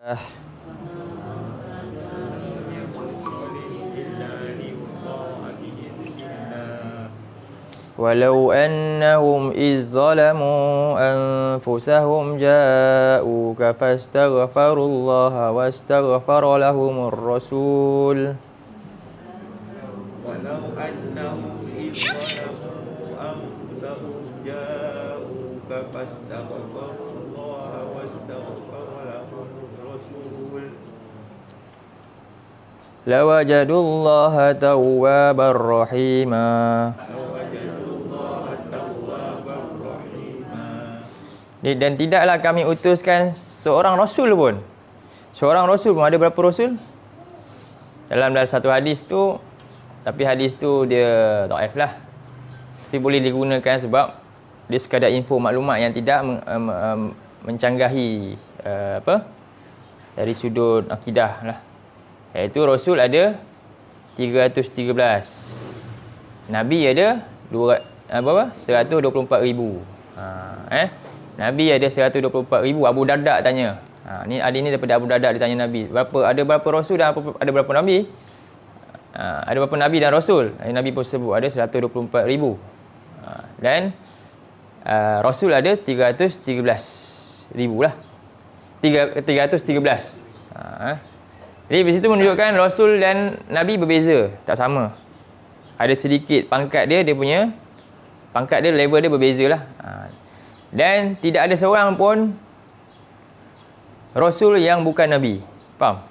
ولو أنهم إذ ظلموا أنفسهم جاءوك فاستغفروا الله واستغفر لهم الرسول ولو أنهم إذ ظلموا أنفسهم جاءوك فاستغفروا الله واستغفر لهم الرسول لوجدوا الله توابا رحيما. Dan tidaklah kami utuskan seorang rasul pun. Seorang rasul pun, ada berapa rasul? Dalam satu hadis tu, tapi hadis tu dia dhaif lah. Tapi boleh digunakan sebab dia sekadar info maklumat yang tidak mencanggahi dari sudut akidah lah. Iaitu rasul ada 313. Nabi ada 124,000. Nabi ada 124,000. Abu Darda tanya. Ni ada ni daripada Abu Darda, dia tanya Nabi. Ada berapa rasul dan ada berapa nabi? Ada berapa nabi dan rasul? Nabi pun sebut ada 124,000. Dan rasul ada 313,000 lah. 313. Jadi di situ menunjukkan rasul dan nabi berbeza, tak sama. Ada sedikit pangkat dia punya pangkat dia, level dia berbeza lah. Dan tidak ada seorang pun rasul yang bukan nabi. Faham?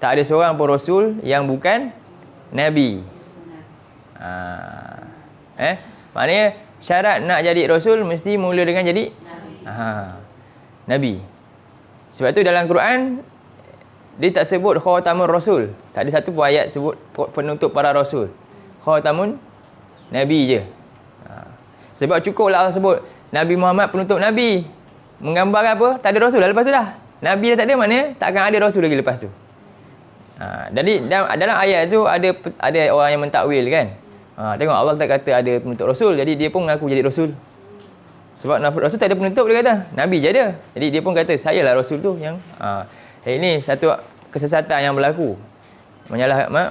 Tak ada seorang pun rasul yang bukan nabi. Maknanya syarat nak jadi rasul mesti mula dengan jadi nabi. Sebab tu dalam Quran dia tak sebut khatamun rasul. Tak ada satu pun ayat sebut penutup para rasul. Khatamun nabi je. Sebab cukuplah Allah sebut Nabi Muhammad penutup nabi. Menggambarkan apa? Tak ada rasul dah lepas tu dah. Nabi dah tak ada, maknanya tak akan ada rasul lagi lepas tu. Jadi dalam ayat tu ada orang yang mentakwil kan. Tengok Allah tak kata ada penutup rasul, jadi dia pun mengaku jadi rasul. Sebab rasul tak ada penutup, dia kata nabi je ada. Jadi dia pun kata sayalah rasul tu yang ini satu kesesatan yang berlaku.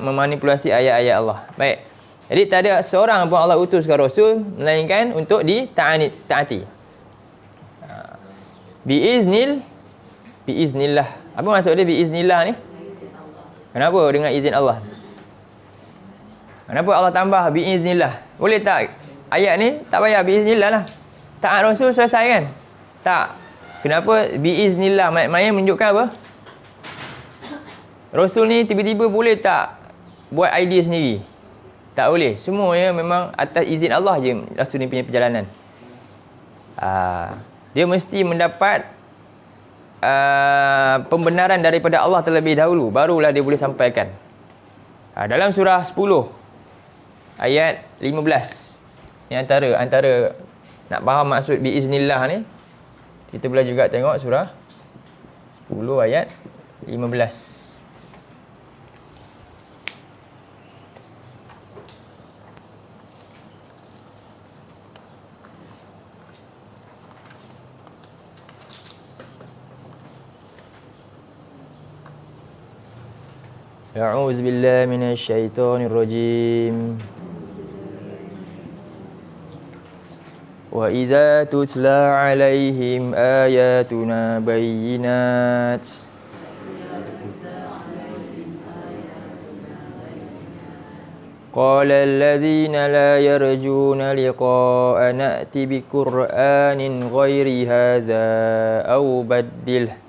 Memanipulasi ayat-ayat Allah. Baik. Jadi tak ada seorang pun Allah utuskan rasul melainkan untuk ditaati. Biiznillah. Apa maksud dia biiznillah ni? Kenapa dengan izin Allah? Kenapa Allah tambah biiznillah? Boleh tak ayat ni tak payah biiznillah lah. Taat rasul selesai kan? Tak. Kenapa biiznillah? Maknanya menunjukkan apa? Rasul ni tiba-tiba boleh tak buat idea sendiri? Tak boleh. Semuanya memang atas izin Allah je rasul ni punya perjalanan. Dia mesti mendapat pembenaran daripada Allah terlebih dahulu, barulah dia boleh sampaikan. Dalam surah 10 ayat 15 ni antara nak faham maksud biiznillah ni, kita boleh juga tengok surah 10 ayat 15. A'udzu billahi minasy syaithanir rajim. Wa idza tutla 'alaihim ayatuna bayyinat qala alladhina la yarjuna liqa'ana a'ti bi qur'anin ghairi hadza aw baddil.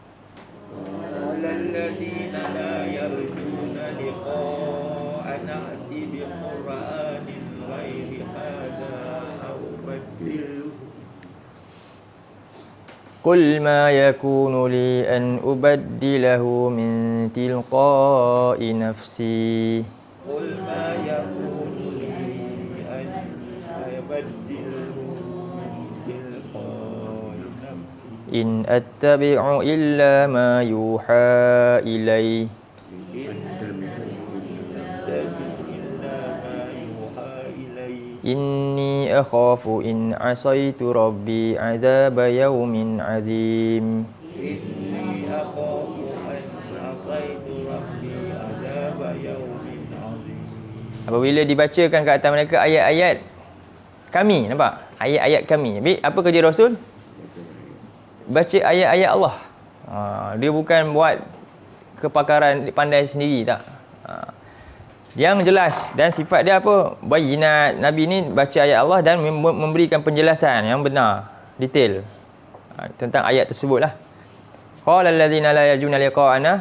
قل ما يكون لي أن أبدله من تلقاء نفسي قل ما يكون لي أن أبدله من تلقاء نفسي إن أتبع إلا ما يوحى إلي إني أخاف إن عصيت ربي عذاب يوم عظيم. إني akhafu an asaitu rabbi azaba yaumin azim. Apabila dibacakan ke atas mereka ayat-ayat kami, nampak? Ayat-ayat kami. Habis apa kerja Rasul? Baca ayat-ayat Allah. Dia bukan buat kepakaran pandai sendiri, tak. Yang jelas, dan sifat dia apa? Bayinat. Nabi ni baca ayat Allah dan memberikan penjelasan yang benar, detail tentang ayat tersebut lah. Qala allazina la yarjuna liqa'ana.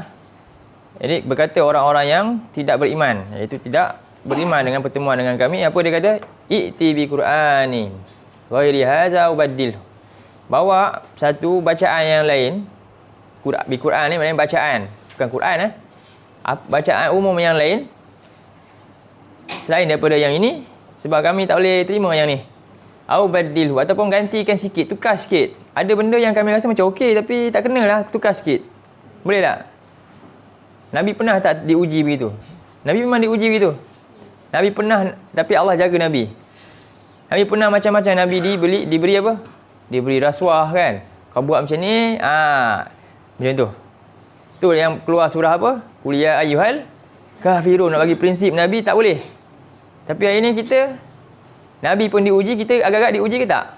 Jadi berkata orang-orang yang tidak beriman, iaitu tidak beriman dengan pertemuan dengan kami, apa dia kata? I'ti bi Qur'anin ghairi hadza ubaddil. Bawa satu bacaan yang lain. Bi Quran ni maknanya bacaan, bukan Quran bacaan umum yang lain selain daripada yang ini, sebab kami tak boleh terima yang ni. Au badilhu, ataupun gantikan sikit, tukar sikit. Ada benda yang kami rasa macam okey tapi tak kenalah, tukar sikit. Boleh tak? Nabi pernah tak diuji begitu? Nabi memang diuji begitu. Nabi pernah, tapi Allah jaga Nabi. Nabi pernah macam-macam. Nabi diberi apa? Diberi rasuah kan. Kau buat macam ni, macam tu. Tu yang keluar surah apa? Qul ya ayyuhal kafirun. Nak bagi prinsip Nabi tak boleh. Tapi hari ni kita, Nabi pun diuji, kita agak-agak diuji ke tak?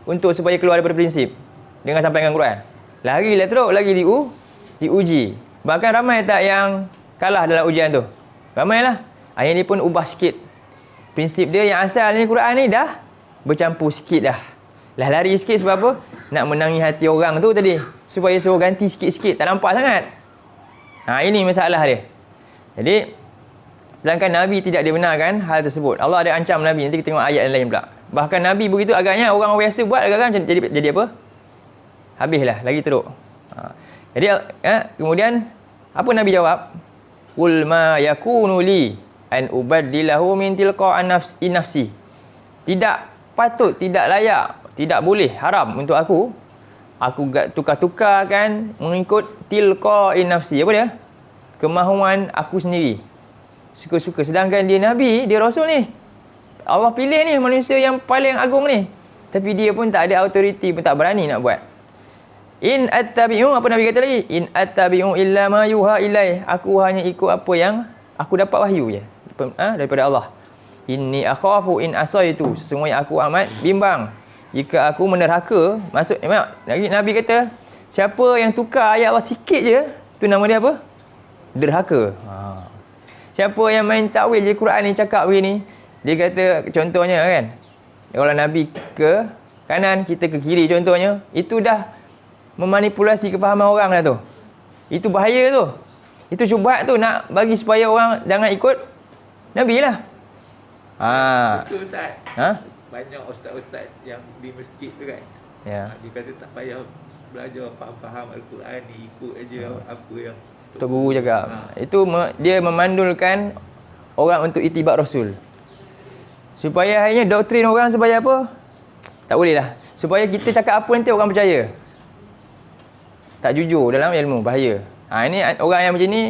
Untuk supaya keluar daripada prinsip dengan sampaikan Quran. Larilah teruk, lagi diuji. Bahkan ramai tak yang kalah dalam ujian tu? Ramailah. Akhirnya pun ubah sikit. Prinsip dia yang asal ni Quran ni dah bercampur sikit dah. Lah lari sikit sebab apa? Nak menangi hati orang tu tadi. Supaya suruh ganti sikit-sikit. Tak nampak sangat. Ini masalah dia. Jadi, sedangkan Nabi tidak dibenarkan hal tersebut. Allah ada ancam Nabi. Nanti kita tengok ayat yang lain pula. Bahkan Nabi begitu agaknya orang biasa buat agak-agak macam jadi apa? Habislah. Lagi teruk. Jadi, kemudian, apa Nabi jawab? Qul ma yakunu li an ubaddilahu min tilqa'i nafsi. Tidak patut, tidak layak, tidak boleh, haram untuk aku tukar-tukarkan mengikut tilqa'i nafsi. Apa dia? Kemahuan aku sendiri. Suka-suka. Sedangkan dia Nabi, dia Rasul ni. Allah pilih ni manusia yang paling agung ni. Tapi dia pun tak ada autoriti, pun tak berani nak buat. In attabi'u, apa Nabi kata lagi? In attabi'u illa ma yuha ilai. Aku hanya ikut apa yang aku dapat wahyu je. Daripada Allah. Inni akhafu in asaitu. Sesungguhnya aku amat bimbang jika aku menerhaka. Maksud Nabi kata, siapa yang tukar ayat Allah sikit je, tu nama dia apa? Derhaka. Siapa yang main takwil je Quran ni cakap begini, dia kata contohnya kan, kalau Nabi ke kanan, kita ke kiri contohnya, itu dah memanipulasi kefahaman orang dah tu. Itu bahaya tu. Itu syubhat tu, nak bagi supaya orang jangan ikut Nabi lah. Betul Ustaz. Banyak ustaz-ustaz yang di masjid tu kan. Ya. Dia kata tak payah belajar faham Al-Quran ni, ikut aja apa yang Tok Guru cakap. Itu dia memandulkan orang untuk itibak Rasul. Supaya akhirnya doktrin orang supaya apa? Tak boleh lah. Supaya kita cakap apa nanti orang percaya. Tak jujur dalam ilmu, bahaya. Ini orang yang macam ni,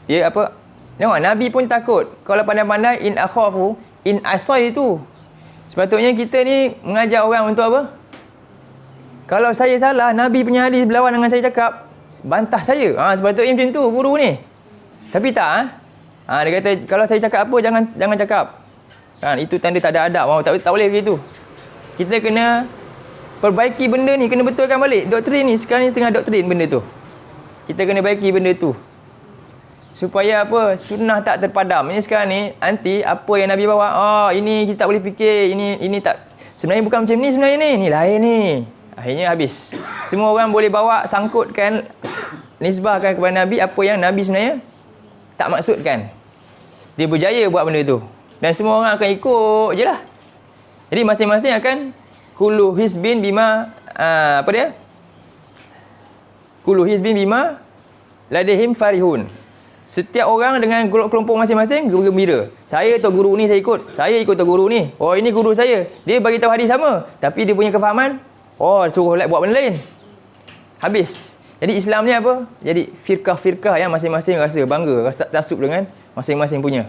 dia apa? Tengok, Nabi pun takut. Kalau pandai-pandai, in akhafu, in asai tu. Sepatutnya kita ni mengajar orang untuk apa? Kalau saya salah, Nabi punya hadis berlawan dengan saya cakap, bantah saya. Sepatutnya macam tu guru ni. Tapi tak. Dia kata, kalau saya cakap apa, jangan cakap. Itu tanda tak ada adab. Tak boleh begitu. Kita kena perbaiki benda ni, kena betulkan balik. Doktrin ni, sekarang ni tengah doktrin benda tu. Kita kena baiki benda tu. Supaya apa? Sunnah tak terpadam. Ini sekarang ni, nanti apa yang Nabi bawa, ini kita tak boleh fikir, ini tak. Sebenarnya bukan macam ni sebenarnya ni. Ni lain ni. Akhirnya habis. Semua orang boleh bawa, sangkutkan, nisbahkan kepada Nabi apa yang Nabi sebenarnya tak maksudkan. Dia berjaya buat benda tu. Dan semua orang akan ikut je lah. Jadi masing-masing akan kullu hizbin bima, apa dia? Kullu hizbin bima ladehim farihun. Setiap orang dengan kelompok masing-masing gembira. Saya tok guru ni saya ikut. Saya ikut tok guru ni. Oh, ini guru saya. Dia bagi tahu hadis sama, tapi dia punya kefahaman, suruh buat benda lain. Habis. Jadi Islam ni apa? Jadi firqah-firqah yang masing-masing rasa bangga, rasa taksub dengan masing-masing punya.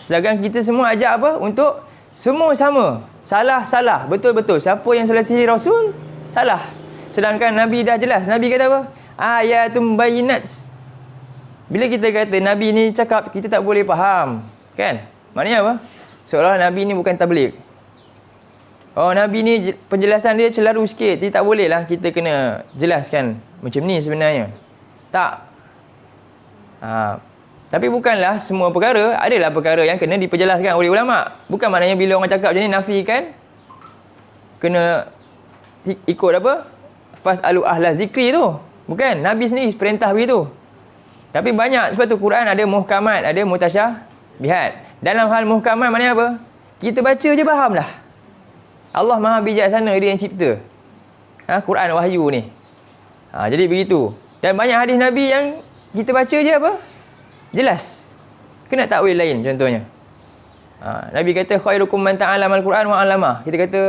Sedangkan kita semua ajak apa? Untuk semua sama. Salah. Betul-betul. Siapa yang selesihi Rasul, salah. Sedangkan Nabi dah jelas. Nabi kata apa? Ayatun bayyinat. Bila kita kata Nabi ni cakap, kita tak boleh faham. Kan? Maknanya apa? Seolah Nabi ni bukan tabligh. Oh, Nabi ni penjelasan dia celaru sikit. Dia tak boleh lah kita kena jelaskan macam ni sebenarnya. Tak. Tapi bukanlah semua perkara. Adalah perkara yang kena diperjelaskan oleh ulama'. Bukan maknanya bila orang cakap macam ni, nafikan kena ikut apa? Fas'alu ahla zikri tu. Bukan. Nabi sendiri perintah begitu. Tapi banyak. Sebab tu Quran ada muhkamat, ada mutasyabihat. Dalam hal muhkamat maknanya apa? Kita baca je faham lah. Allah Maha bijaksana, dia yang cipta. Quran wahyu ni. Jadi begitu. Dan banyak hadis Nabi yang kita baca je apa? Jelas. Kena takwil lain contohnya. Nabi kata khairukum man ta'allama al-Quran wa 'allamah. Kita kata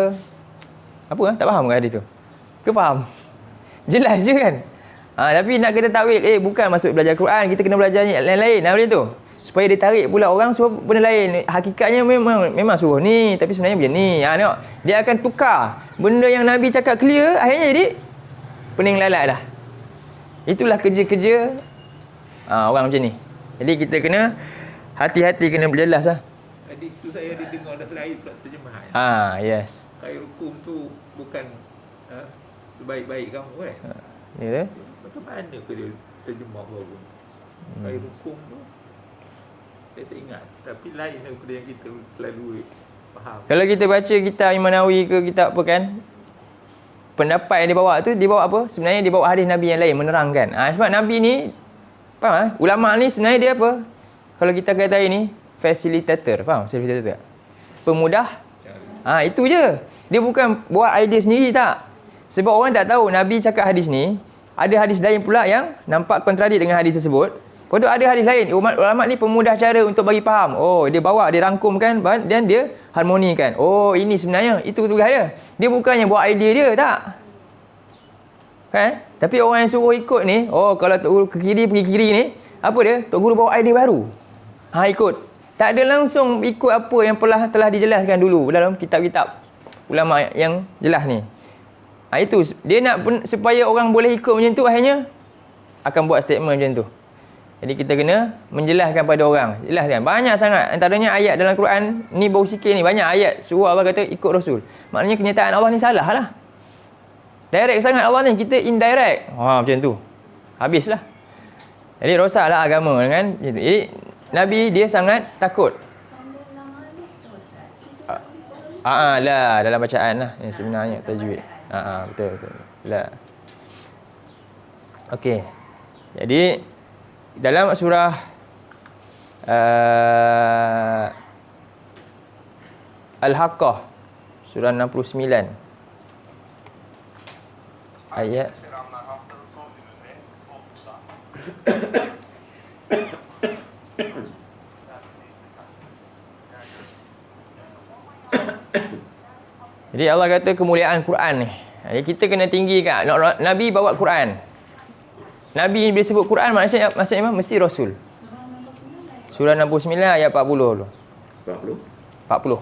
apa? Tak faham ke hadis tu? Ke faham? Jelas je kan? Tapi nak kena takwil, bukan masuk belajar Quran, kita kena belajar lain-lain. Macam tu. Supaya dia tarik pula orang suruh benda lain. Hakikatnya memang suruh ni, tapi sebenarnya macam ni. Tengok. Dia akan tukar. Benda yang Nabi cakap clear, akhirnya jadi pening lalat dah. Itulah kerja-kerja orang macam ni. Jadi kita kena hati-hati, kena berjelas lah. Hadis tu saya ada dengar dah lain pula terjemahan. Yes. Khairukum tu bukan sebaik-baik kamu kan? Ya. Macam mana ke dia terjemah baru? Khairukum tu saya tak ingat. Tapi lain daripada yang kita selalu faham. Kalau kita baca kitab Imam Nawawi ke kitab apa kan, pendapat yang dia bawa tu, dia bawa apa? Sebenarnya dia bawa hadis Nabi yang lain menerangkan. Sebab Nabi ni, faham? Ulama ni sebenarnya dia apa? Kalau kita kata ini facilitator, faham? Facilitator. Pemudah. Itu je. Dia bukan buat idea sendiri tak. Sebab orang tak tahu Nabi cakap hadis ni, ada hadis lain pula yang nampak kontradik dengan hadis tersebut. Lepas tu ada hadis lain. Ulama ni pemudah cara untuk bagi faham. Dia bawa, dia rangkumkan dan dia harmonikan. Ini sebenarnya itu tugas dia. Dia bukannya buat idea dia, tak. Kan? Tapi orang yang suruh ikut ni, kalau Tok Guru ke kiri pergi kiri ni, apa dia? Tok Guru bawa idea baru. Ikut. Tak ada langsung ikut apa yang telah dijelaskan dulu dalam kitab-kitab ulama yang jelas ni. Itu dia nak supaya orang boleh ikut macam tu, akhirnya akan buat statement macam tu. Jadi kita kena menjelaskan pada orang. Jelaskan. Banyak sangat. Antaranya ayat dalam Quran ni baru sikit ni. Banyak ayat suruh Allah kata ikut Rasul. Maknanya kenyataan Allah ni salah lah. Direct sangat Allah ni. Kita indirect. Macam tu. Habislah. Jadi rosaklah agama kan. Jadi Nabi dia sangat takut. Lah dalam bacaan lah yang sebenarnya tajwid. Betul. Lah. Okey. Jadi dalam surah Al-Haqqah surah 69 ayat jadi Allah kata kemuliaan Quran ni. Jadi kita kena tinggikan. Nabi bawa Quran. Nabi bila sebut Quran maksudnya mesti Rasul. Surah 69 ayat 40 dulu. 40. 40.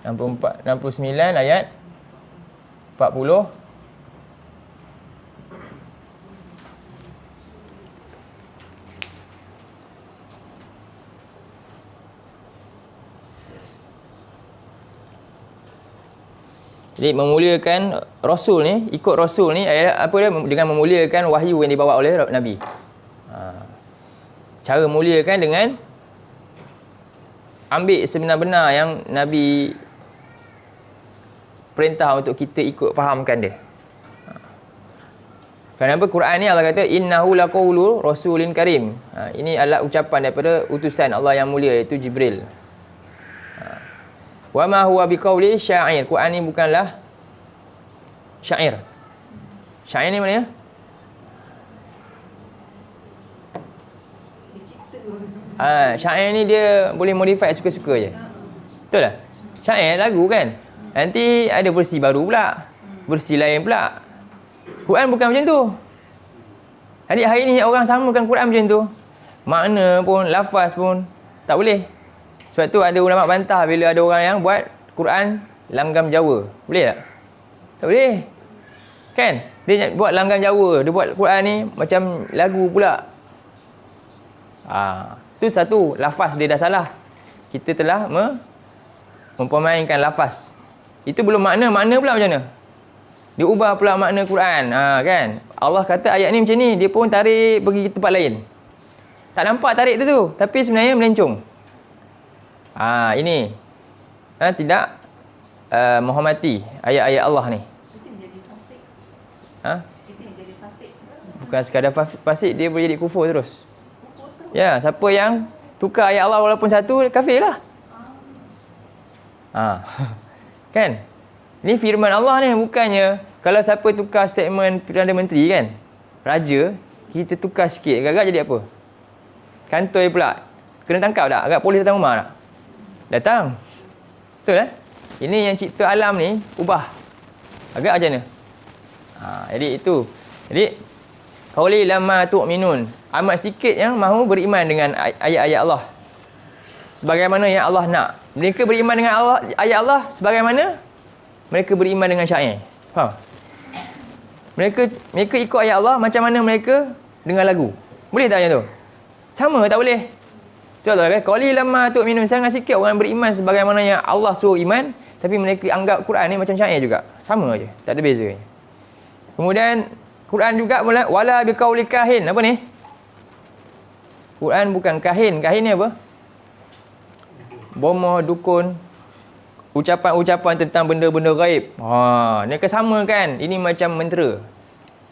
Al-Quran 69 ayat 40. Jadi memuliakan Rasul ni, ikut Rasul ni apa dia? Dengan memuliakan wahyu yang dibawa oleh Nabi. Cara muliakan dengan ambil sebenar-benar yang Nabi perintah untuk kita ikut fahamkan dia. Kenapa Quran ni Allah kata innahu laqaulu rasulin karim. Ini adalah ucapan daripada utusan Allah yang mulia, iaitu Jibril. Wa ma huwa biqauli syair. Quran ni bukanlah syair. Syair ni mana ya? Syair ni dia boleh modify suka-suka je. Betul tak? Syair lagu kan. Nanti ada versi baru pula. Versi lain pula. Quran bukan macam tu. Jadi hari ni orang samakan Quran macam tu. Makna pun, lafaz pun tak boleh. Sebab tu ada ulama bantah bila ada orang yang buat Quran langgam Jawa. Boleh tak? Tak boleh. Kan? Dia buat langgam Jawa. Dia buat Quran ni macam lagu pula. Tu satu. Lafaz dia dah salah. Kita telah mempermainkan lafaz. Itu belum makna. Makna pula macam mana? Dia ubah pula makna Quran. Kan? Allah kata ayat ni macam ni. Dia pun tarik pergi ke tempat lain. Tak nampak tarik tu. Tapi sebenarnya melencong. Ini. Tidak menghormati ayat-ayat Allah ni. Bukan sekadar fasik, dia boleh jadi kufur terus. Ya, siapa yang tukar ayat Allah walaupun satu, kafir lah. Kan? Ini firman Allah ni, bukannya kalau siapa tukar statement Perdana Menteri kan, Raja, kita tukar sikit, agak-agak jadi apa? Kantoi pula. Kena tangkap tak? Agak polis datang rumah tak? Datang. Betul Ini yang cipta alam ni, ubah. Agak macam mana? Jadi itu. Jadi, qauli lamma tu'minun. Amat sikit yang mahu beriman dengan ayat-ayat Allah. Sebagaimana yang Allah nak. Mereka beriman dengan ayat Allah sebagaimana mereka beriman dengan syair. Faham? Mereka ikut ayat Allah macam mana mereka dengar lagu. Boleh tak macam tu? Sama tak boleh? Contoh kan, qauli lamma tu'minun. Sangat sikit orang beriman sebagaimana yang Allah suruh iman, tapi mereka anggap Quran ni macam syair juga. Sama aja, tak ada beza. Kemudian Quran juga wala biqauli kahin. Apa ni? Quran bukan kahin. Kahin ni apa? Bomoh, dukun, ucapan-ucapan tentang benda-benda gaib. Ni kan sama kan? Ini macam mentera.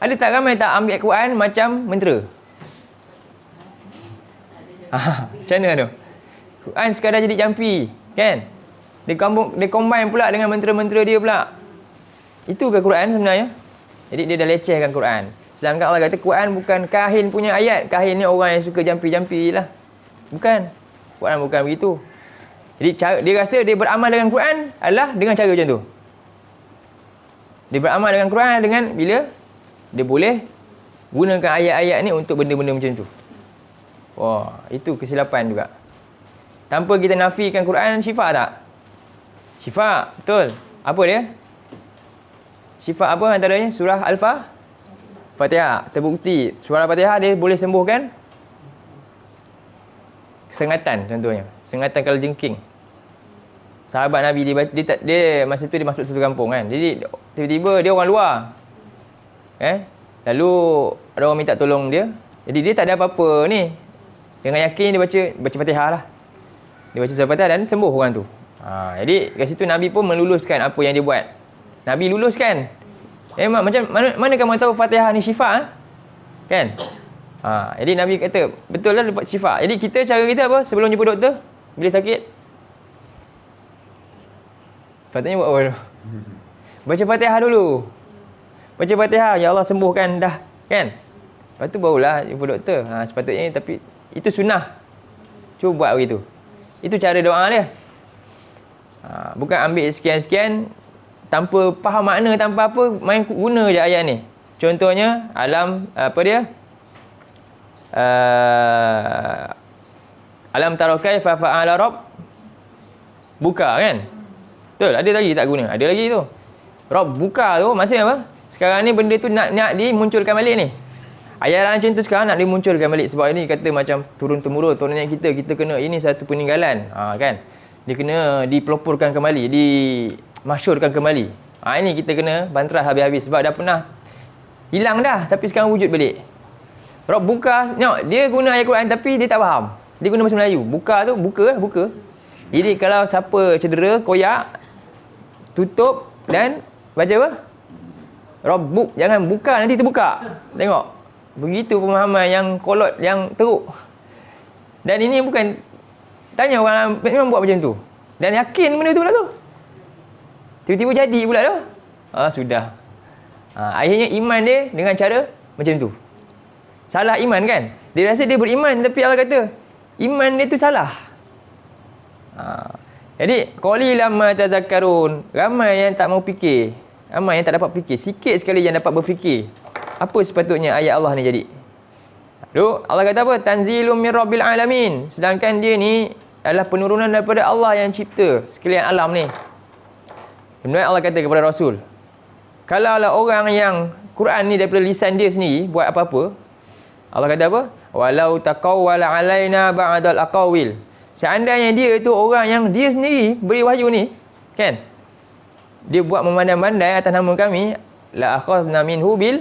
Ada tak ramai tak ambil Quran macam mentera? Macam mana tu? Quran sekadar jadi jampi, kan? Dia combine pula dengan mentera-mentera dia pula. Itu ke Quran sebenarnya? Jadi dia dah lecehkan Quran. Sedangkan Allah kata Quran bukan kahin punya ayat. Kahin ni orang yang suka jampi-jampi lah. Bukan. Quran bukan begitu. Jadi dia rasa dia beramal dengan Quran adalah dengan cara macam tu. Dia beramal dengan Quran dengan bila dia boleh gunakan ayat-ayat ni untuk benda-benda macam tu. Itu kesilapan juga. Tanpa kita nafikan Quran, syifa tak? Syifa, betul. Apa dia? Syifa apa antaranya? Surah Al-Fatihah. Terbukti surah Al-Fatihah dia boleh sembuhkan sengatan contohnya. Sengatan kalau jengking. Sahabat Nabi dia masa tu dia masuk satu kampung kan. Jadi tiba-tiba dia orang luar. Lalu ada orang minta tolong dia. Jadi dia tak ada apa-apa ni. Dengan yakin dia baca Fatihah lah. Dia baca surah Fatihah dan sembuh orang tu. Jadi kat situ Nabi pun meluluskan apa yang dia buat. Nabi luluskan. Macam mana kamu tahu Fatihah ni syifa? Kan? Jadi Nabi kata, betul lah dapat syifa. Jadi cara kita apa? Sebelum jumpa doktor, bila sakit, patutnya buat apa dulu? Baca Fatihah dulu. Baca Fatihah, ya Allah sembuhkan dah. Kan? Lepas tu barulah jumpa doktor. Sepatutnya, tapi itu sunnah. Cuba buat begitu. Itu cara doa dia. Bukan ambil sekian-sekian tanpa faham makna, tanpa apa, main guna je ayat ni. Contohnya alam apa dia? Alam tara kaifa fa'ala rabb buka kan? Betul, ada lagi tak guna? Ada lagi tu. Rabb buka tu maksudnya apa? Sekarang ni benda tu nak dimunculkan balik ni. Ayat macam tu sekarang nak dimunculkan balik sebab ini kata macam turun-temurun turunnya kita kena ini satu peninggalan. Kan? Dia kena dipeloporkan kembali, dimasyhurkan kembali. Ini kita kena bantras habis-habis sebab dah pernah hilang dah tapi sekarang wujud balik. Rob buka, tengok dia guna ayat Quran tapi dia tak faham. Dia guna bahasa Melayu. Buka tu buka. Jadi kalau siapa cedera, koyak, tutup dan baca apa? Rob jangan buka nanti terbuka. Tengok. Begitu pemahaman yang kolot, yang teruk. Dan ini bukan tanya orang memang buat macam tu. Dan yakin benda tu pula tu. Tiba-tiba jadi pula tu. Sudah. Akhirnya iman dia dengan cara macam tu. Salah iman kan? Dia rasa dia beriman tapi Allah kata iman dia tu salah. Jadi qauli lamma tazakkarun. Ramai yang tak mau fikir. Ramai yang tak dapat fikir. Sikit sekali yang dapat berfikir. Apa sepatutnya ayat Allah ni jadi? Allah kata apa? Tanzilum min rabbil alamin. Sedangkan dia ni adalah penurunan daripada Allah yang cipta sekalian alam ni. Kemudian Allah kata kepada Rasul, kalaulah orang yang Quran ni daripada lisan dia sendiri buat apa-apa, Allah kata apa? Walau taqawwala alaina ba'dal aqawil. Seandainya dia tu orang yang dia sendiri beri wahyu ni, kan? Dia buat memandai-mandai atas nama kami, la akhadna minhu bil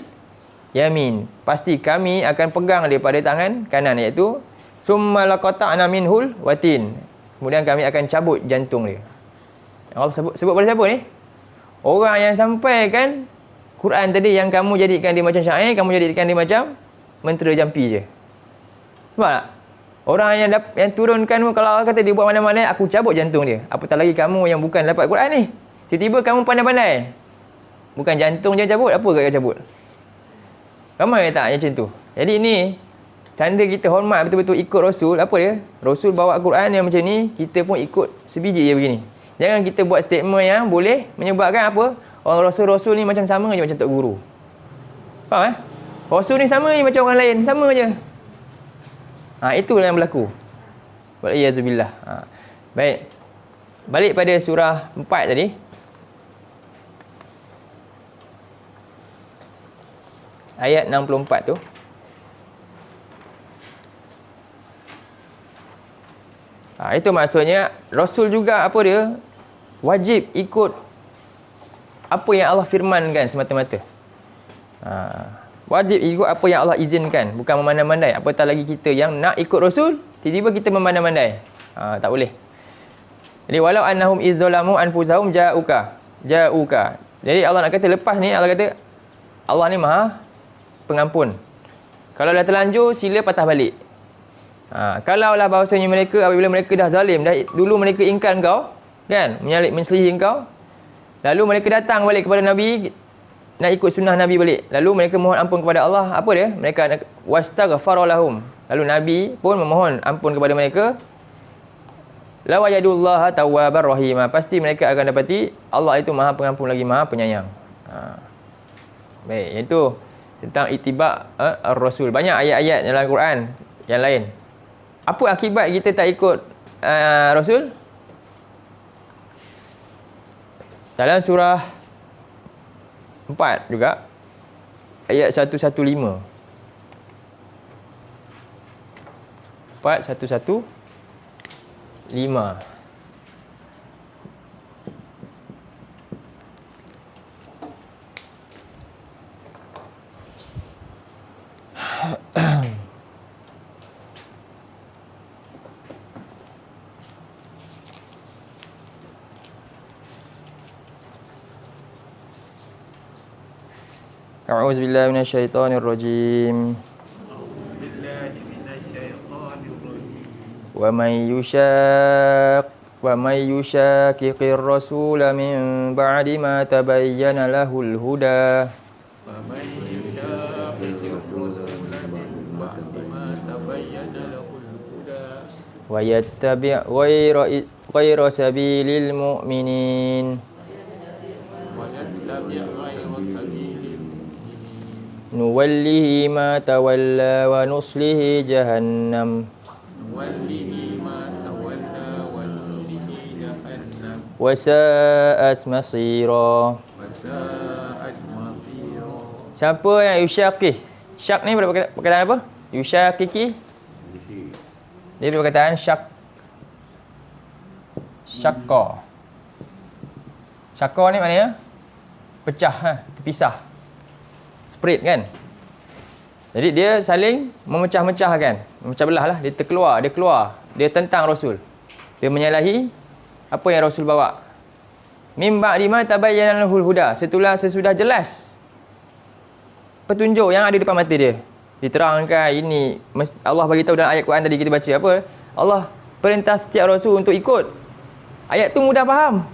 yamin. Pasti kami akan pegang dia pada tangan kanan, iaitu summa laqata'na minhul watin. Kemudian kami akan cabut jantung dia. Allah sebut pada siapa ni? Orang yang sampaikan Quran tadi yang kamu jadikan dia macam syair, kamu jadikan dia macam mentera jampi je. Sebab tak? Orang yang turunkan, kalau Allah kata dia buat mana-mana, aku cabut jantung dia. Apatah lagi kamu yang bukan dapat Quran ni. Tiba-tiba kamu pandai-pandai. Bukan jantung je cabut, apa kau cabut? Ramai tak macam tu? Jadi ni tanda kita hormat betul-betul ikut Rasul. Apa dia? Rasul bawa Quran yang macam ni, kita pun ikut sebiji je begini. Jangan kita buat statement yang boleh menyebabkan apa? Orang Rasul-Rasul ni macam sama je macam Tok Guru. Faham Rasul ni sama je macam orang lain, sama je. Itulah yang berlaku. Waliyazubillah. Baik. Balik pada surah 4 tadi. Ayat 64 tu. Itu maksudnya Rasul juga apa dia? Wajib ikut apa yang Allah firmankan semata-mata. Wajib ikut apa yang Allah izinkan, bukan memandai-mandai. Apatah lagi kita yang nak ikut Rasul, tiba-tiba kita memandai-mandai. Tak boleh. Jadi walau annahum izzalamu anfusahum ja'uka. Jadi Allah nak kata lepas ni, Allah kata Allah ni Maha Pengampun. Kalau dah terlanjur, sila patah balik. Kalaulah bahawasanya mereka, apabila mereka dah zalim, dulu mereka ingkar engkau, kan, menyelisihi engkau, lalu mereka datang balik kepada Nabi, nak ikut sunnah Nabi balik. Lalu mereka mohon ampun kepada Allah. Apa dia? Mereka wastaghfara lahum. Lalu Nabi pun memohon ampun kepada mereka. La wajadullaha tawwabar rahima. Pasti mereka akan dapati Allah itu Maha Pengampun lagi Maha Penyayang. Baik, itu tentang ittiba' ar-Rasul. Banyak ayat-ayat dalam Quran yang lain. Apa akibat kita tak ikut Rasul? Dalam surah 4 juga, ayat 115. 4:115. A'udzu billahi minasyaitonir rajim. Wa may yushaqiqir rasula min ba'di ma tabayyana lahul huda. Wa yattabi' ghayra sabilil mu'minin. Nuwallihi ma tawalla wa nuslihi jahannam. Wa sa'at masira. Siapa yang yusyaqih? Syak ni perkataan apa? Yusyaqiqi. Dia perkataan syaqqa. Syaqqa ni maknanya pecah, terpisah. Split kan. Jadi dia saling memecah-mecahkan, memecah belah lah. Dia keluar, dia tentang Rasul, dia menyalahi apa yang Rasul bawa. Mim ba'di ma tabayyana lahul huda, sesudah jelas petunjuk yang ada depan mata dia, diterangkan. Ini Allah bagi tahu dalam ayat Quran tadi kita baca apa? Allah perintah setiap Rasul untuk ikut. Ayat tu mudah faham,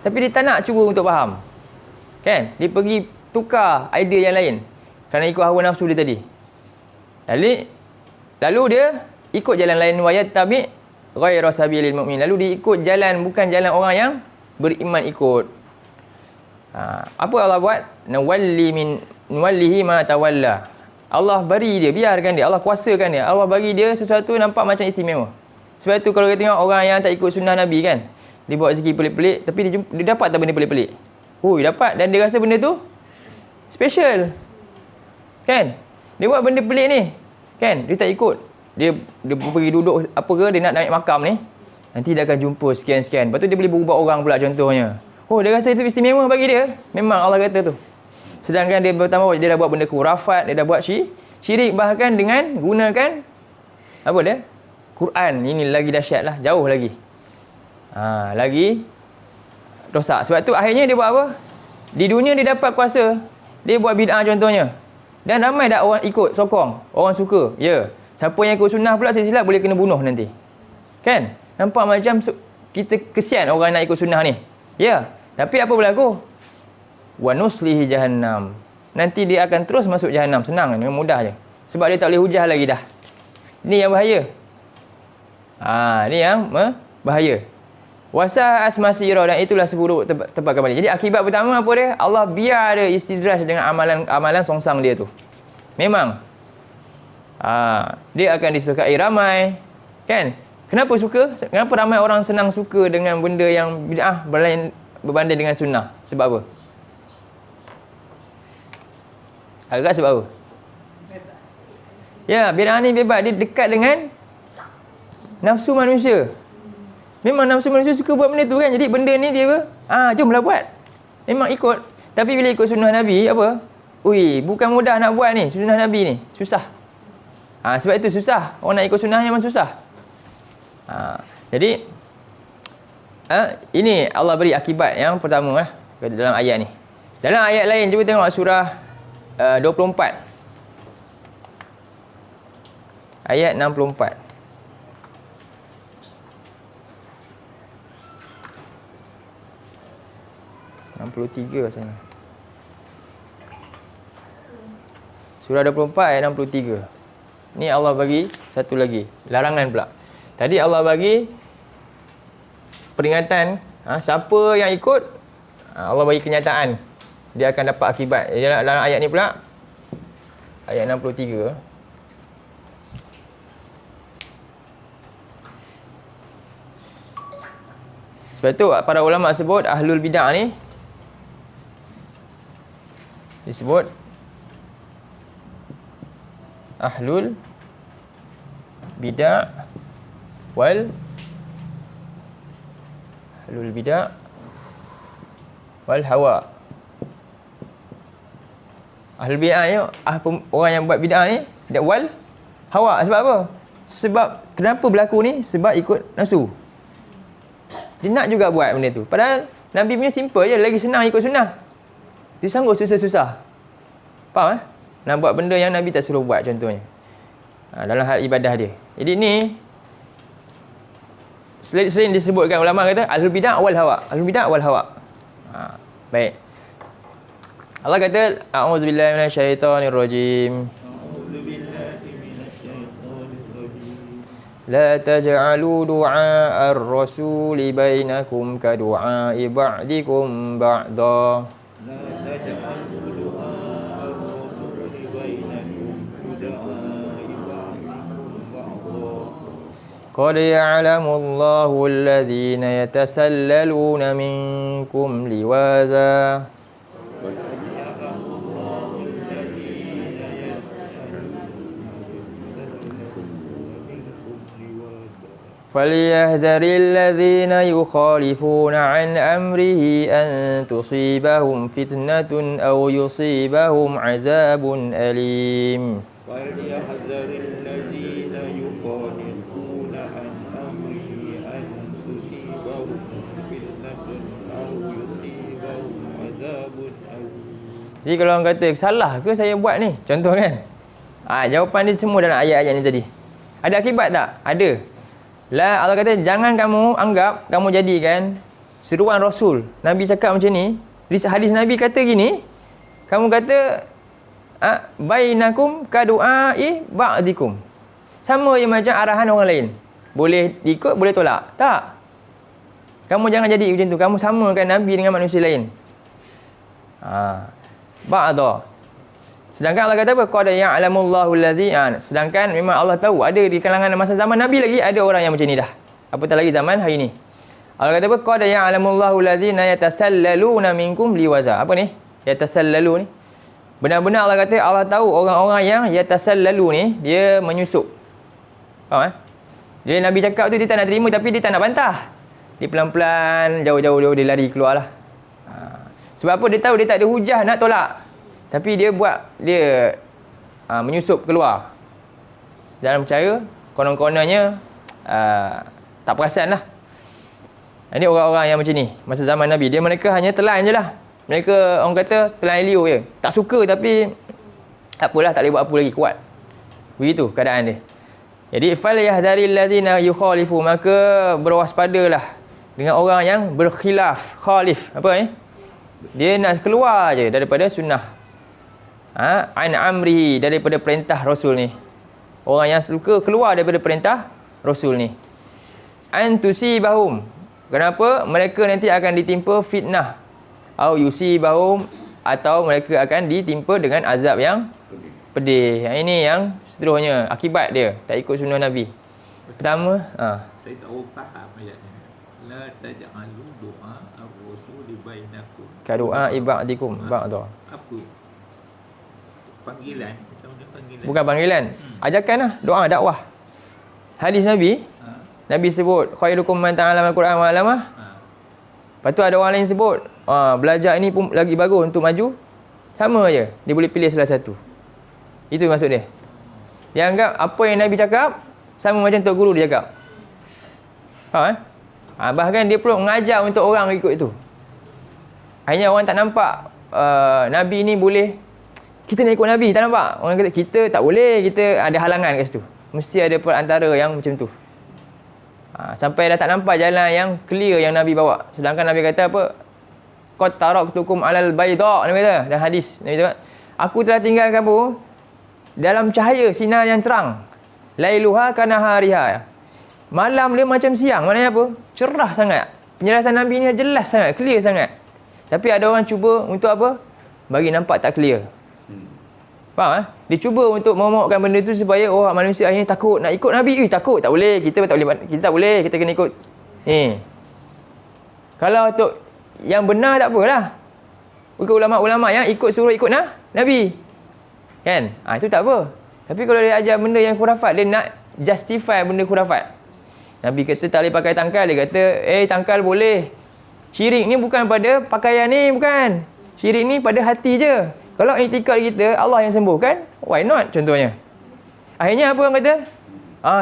tapi dia tak nak cuba untuk faham, kan? Dia pergi tukar idea yang lain kerana ikut hawa nafsu dia tadi. Lalu dia ikut jalan lain, wa yattabi' ghayra sabilil mu'min. Lalu dia ikut jalan bukan jalan orang yang beriman ikut. Apa Allah buat? Nuwallihi ma tawalla. Allah beri dia, biarkan dia, Allah kuasakan dia. Allah bagi dia sesuatu nampak macam istimewa. Sebab tu kalau kita tengok orang yang tak ikut sunnah Nabi kan, dia buat rezeki pelik-pelik, tapi dia dapat tak benda pelik-pelik? Hui, dapat. Dan dia rasa benda tu special. Kan? Dia buat benda pelik ni. Kan? Dia tak ikut. Dia pergi duduk apa ke, dia nak naik makam ni. Nanti dia akan jumpa sekian-sekian. Lepas tu dia boleh berubah orang pula contohnya. Oh, dia rasa itu istimewa bagi dia. Memang Allah kata tu. Sedangkan dia bertambah, dia dah buat benda kurafat, dia dah buat syirik, bahkan dengan gunakan apa dia? Quran. Ini lagi dahsyat lah. Jauh lagi. Lagi rosak. Sebab tu akhirnya dia buat apa? Di dunia dia dapat kuasa. Dia buat bid'ah contohnya. Dan ramai dah orang ikut, sokong. Orang suka. Ya. Siapa yang ikut sunnah pula silap boleh kena bunuh nanti. Kan? Nampak macam kita kesian orang nak ikut sunnah ni. Ya. Tapi apa berlaku? Wa nuslihi jahannam. Nanti dia akan terus masuk jahannam. Senang, memang mudah je. Sebab dia tak boleh hujah lagi dah. Ini yang bahaya. Ini yang bahaya. Wasa asmasirah, dan itulah seburuk tempat kembali. Jadi akibat pertama apa dia? Allah biar ada istidraj dengan amalan songsang dia tu. Memang. Dia akan disukai ramai. Kan? Kenapa suka? Kenapa ramai orang senang suka dengan benda yang bid'ah berbanding dengan sunnah? Sebab apa? Agak sebab apa? Bebas. Ya, bid'ah ni bebas. Dia dekat dengan nafsu manusia. Memang nafsu manusia suka buat benda tu kan. Jadi benda ni dia jomlah buat. Memang ikut. Tapi bila ikut sunnah Nabi, apa? Ui, bukan mudah nak buat ni. Sunnah Nabi ni. Susah. Sebab itu susah. Orang nak ikut sunnah memang susah. Jadi, ini Allah beri akibat yang pertama lah dalam ayat ni. Dalam ayat lain, cuba tengok surah 24. Ayat 64. 63 rasanya. Surah 24 ayat 63. Ni Allah bagi satu lagi. Larangan pula. Tadi Allah bagi peringatan. Siapa yang ikut, Allah bagi kenyataan. Dia akan dapat akibat. Dalam ayat ni pula, ayat 63. Sebab tu para ulama sebut ahlul bid'ah ni disebut ahlul bid'ah wal hawa. Ahlul bid'ah ni orang yang buat bid'ah ni wal hawa. Sebab apa? Sebab kenapa berlaku ni? Sebab ikut nafsu. Dia nak juga buat benda tu. Padahal Nabi punya simple je, lagi senang ikut sunnah. Dia sanggup susah-susah. Faham eh? Nak buat benda yang Nabi tak suruh buat contohnya. Dalam hal ibadah dia. Jadi ni sering disebutkan ulama kata ahlul bid'ah wal hawa. Ahlul bid'ah wal hawa. Baik. Allah kata a'udzubillahi minasyaitonirrajim. La taj'alu du'a ar-rasuli bainakum ka du'a'i ba'dikum ba'da. La taj'alu du'a ar-rasuli bainakum ka du'a'i ba'dikum ba'da. Qad ya'lamu Allahu alladhina yatasallaluna minkum liwaza. فَلْيَحْذَرِ الَّذِينَ يُخَالِفُونَ عَنْ أَمْرِهِ أَنْ تُصِيبَهُمْ فِتْنَةٌ أَوْ يُصِيبَهُمْ عَذَابٌ أَلِيمٌ. فَلْيَحْذَرِ الَّذِينَ يُخَالِفُونَ عَنْ أَمْرِهِ أَنْ تُصِيبَهُمْ فِتْنَةٌ أَوْ يُصِيبَهُمْ عَذَابٌ أَلِيمٌ. Jadi kalau orang kata, salah ke saya buat ni? Contoh kan? Jawapan dia semua dalam ayat-ayat ni tadi. Ada akibat tak? Ada. Lah Allah kata jangan kamu anggap kamu jadikan seruan Rasul. Nabi cakap macam ni, hadis Nabi kata gini, kamu kata bainakum ka du'ai ba'dikum. Sama je macam arahan orang lain. Boleh ikut, boleh tolak. Tak. Kamu jangan jadi macam tu. Kamu samakan Nabi dengan manusia lain. Ba'da. Sedangkan Allah kata apa? Qad ya'lamullahu allazi. Sedangkan memang Allah tahu ada di kalangan masa zaman Nabi lagi ada orang yang macam ni dah. Apatah lagi zaman hari ni. Allah kata apa? Qad ya'lamullahu allazina yatasallaluna minkum liwaza. Apa ni? Yatasallalu ni. Benar-benar Allah kata Allah tahu orang-orang yang yatasallalu ni dia menyusup. Faham Dia Nabi cakap tu dia tak nak terima tapi dia tak nak bantah. Dia pelan-pelan jauh-jauh dia lari keluarlah. Sebab apa? Dia tahu dia tak ada hujah nak tolak. Tapi dia menyusup keluar. Dalam cara konon-kononnya tak perasan lah. Ini orang-orang yang macam ni masa zaman Nabi. Mereka hanya telan je lah. Mereka orang kata telan liu je. Tak suka tapi tak apalah, tak boleh buat apa lagi, kuat. Begitu keadaan dia. Jadi fal yahdharil ladzina yukhalifu, maka berwaspadalah dengan orang yang berkhilaf. Khalif apa ni? Dia nak keluar je daripada sunnah. An amrihi, daripada perintah Rasul ni. Orang yang suka keluar daripada perintah Rasul ni. An tusibahum, kenapa? Mereka nanti akan ditimpa fitnah. Au yusibahum, atau mereka akan ditimpa dengan azab yang pedih. Yang ini yang seterusnya, akibat dia tak ikut sunnah Nabi. Pertama, saya tak faham ayatnya. La taj'alu du'a ar-rasul bainakum ka du'a ibadikum ba'da. Apa? Panggilan, macam mana panggilan? Bukan panggilan. Ajakan lah, doa, dakwah. Hadis Nabi, Nabi sebut khairukum man ta'allama al-Quran wa 'allamah. Lepas tu ada orang lain sebut, belajar ini pun lagi bagus untuk maju. Sama je, dia boleh pilih salah satu. Itu maksud dia. Dia anggap apa yang Nabi cakap sama macam Tok Guru dia cakap. Faham bahkan dia perlu mengajar untuk orang ikut itu. Akhirnya orang tak nampak Nabi ni boleh, kita nak ikut Nabi, tak nampak. Orang kata kita tak boleh, kita ada halangan kat situ. Mesti ada perantara yang macam tu. Sampai dah tak nampak jalan yang clear yang Nabi bawa. Sedangkan Nabi kata apa? Qad taraktukum alal bayda, Nabi kata dalam hadis. Nabi kata, aku telah tinggalkan kamu dalam cahaya sinar yang terang. Lailuha kanahariha. Malam dia macam siang. Maknanya apa? Cerah sangat. Penjelasan Nabi ni jelas sangat, clear sangat. Tapi ada orang cuba untuk apa? Bagi nampak tak clear. Faham Dia cuba untuk memomokkan benda tu supaya orang manusia akhirnya takut nak ikut Nabi. Takut, tak boleh. Kita tak boleh, kita kena ikut. Kalau untuk yang benar tak apalah. Bukan ulama-ulama yang suruh ikut Nabi. Kan? Itu tak apa. Tapi kalau dia ajar benda yang khurafat, dia nak justify benda khurafat. Nabi kata tak boleh pakai tangkal. Dia kata, tangkal boleh. Syirik ni bukan pada pakaian ni, bukan. Syirik ni pada hati je. Kalau iktikad kita, Allah yang sembuhkan, why not contohnya? Akhirnya apa orang kata?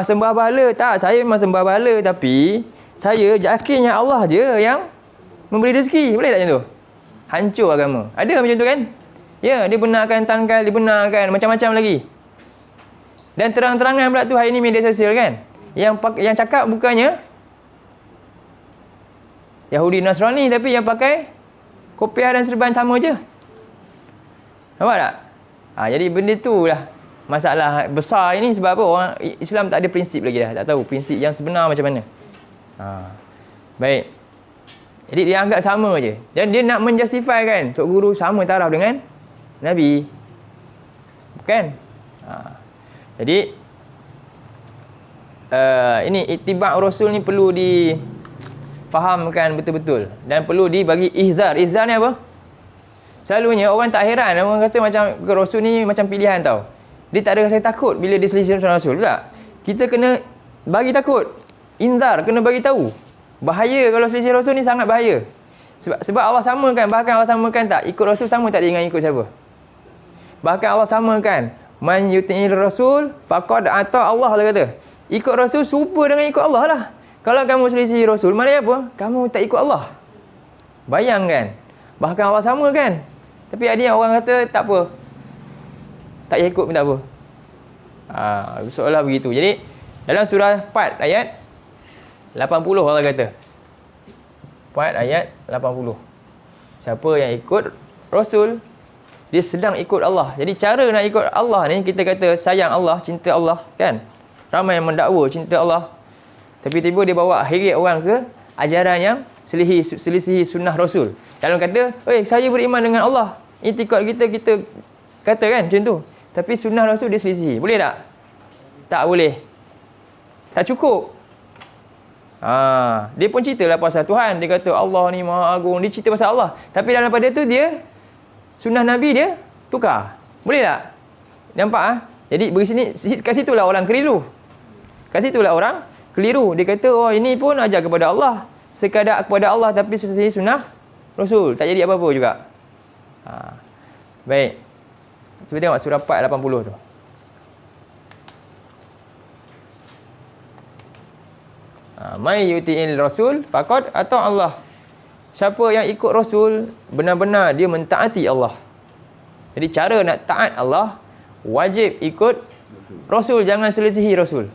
Sembah bahala. Tak, saya memang sembah bahala. Tapi, saya yakinnya Allah je yang memberi rezeki. Boleh tak macam tu? Hancur agama. Ada macam tu kan? Ya, dia benarkan tangkal, dia benarkan macam-macam lagi. Dan terang-terangan pula tu hari ni media sosial kan? Yang cakap bukannya Yahudi Nasrani, tapi yang pakai kopiah dan serban sama je. Nampak tak? Jadi benda tu lah masalah besar ini. Sebab apa? Orang Islam tak ada prinsip lagi dah. Tak tahu prinsip yang sebenar macam mana. Baik. Jadi dia anggap sama je. Dan dia nak menjustify kan, Tok Guru sama taraf dengan Nabi. Bukan? Jadi ini ittiba' Rasul ni perlu difahamkan betul-betul. Dan perlu dibagi ihzar. Ihzar ni apa? Selalunya orang tak heran. Orang kata macam Rasul ni macam pilihan tau. Dia tak ada rasa takut bila dia selisih Rasul. Betul tak? Kita kena bagi takut. Inzar, kena bagi tahu. Bahaya kalau selisih Rasul ni, sangat bahaya. Sebab Allah samakan. Bahkan Allah samakan tak? Ikut Rasul sama tak dengan ikut siapa? Bahkan Allah samakan. Man yuti'ir Rasul faqad ata Allah, Allah kata. Ikut Rasul serupa dengan ikut Allah lah. Kalau kamu selisih Rasul, maknanya apa? Kamu tak ikut Allah. Bayangkan. Bahkan Allah samakan. Tapi ada yang orang kata tak apa. Tak payah ikut pun tak apa. Soalan begitu. Jadi dalam surah 4 ayat 80 Allah kata. 4 ayat 80. Siapa yang ikut Rasul, dia sedang ikut Allah. Jadi cara nak ikut Allah ni, kita kata sayang Allah, cinta Allah kan. Ramai yang mendakwa cinta Allah. Tapi tiba dia bawa heret orang ke ajaran yang selisihi sunnah Rasul. Kalau kata, saya beriman dengan Allah. Itikad kita kata kan macam tu. Tapi sunnah Rasul dia selisihi. Boleh tak? Tak boleh. Tak cukup. Dia pun ceritalah pasal Tuhan. Dia kata Allah ni Maha Agung. Dia cerita pasal Allah. Tapi dalam pada tu dia sunnah Nabi dia tukar. Boleh tak? Nampak ah? Jadi bagi sini kat situlah orang keliru. Kat situlah orang keliru. Dia kata oh ini pun ajar kepada Allah. Sekadar kepada Allah tapi sesuai sunnah Rasul. Tak jadi apa-apa juga. Baik. Cuba tengok surah 4 80 tu. May yuti'il rasul faqad ata Allah. Siapa yang ikut Rasul, benar-benar dia mentaati Allah. Jadi cara nak taat Allah, wajib ikut Rasul, jangan selisihi Rasul.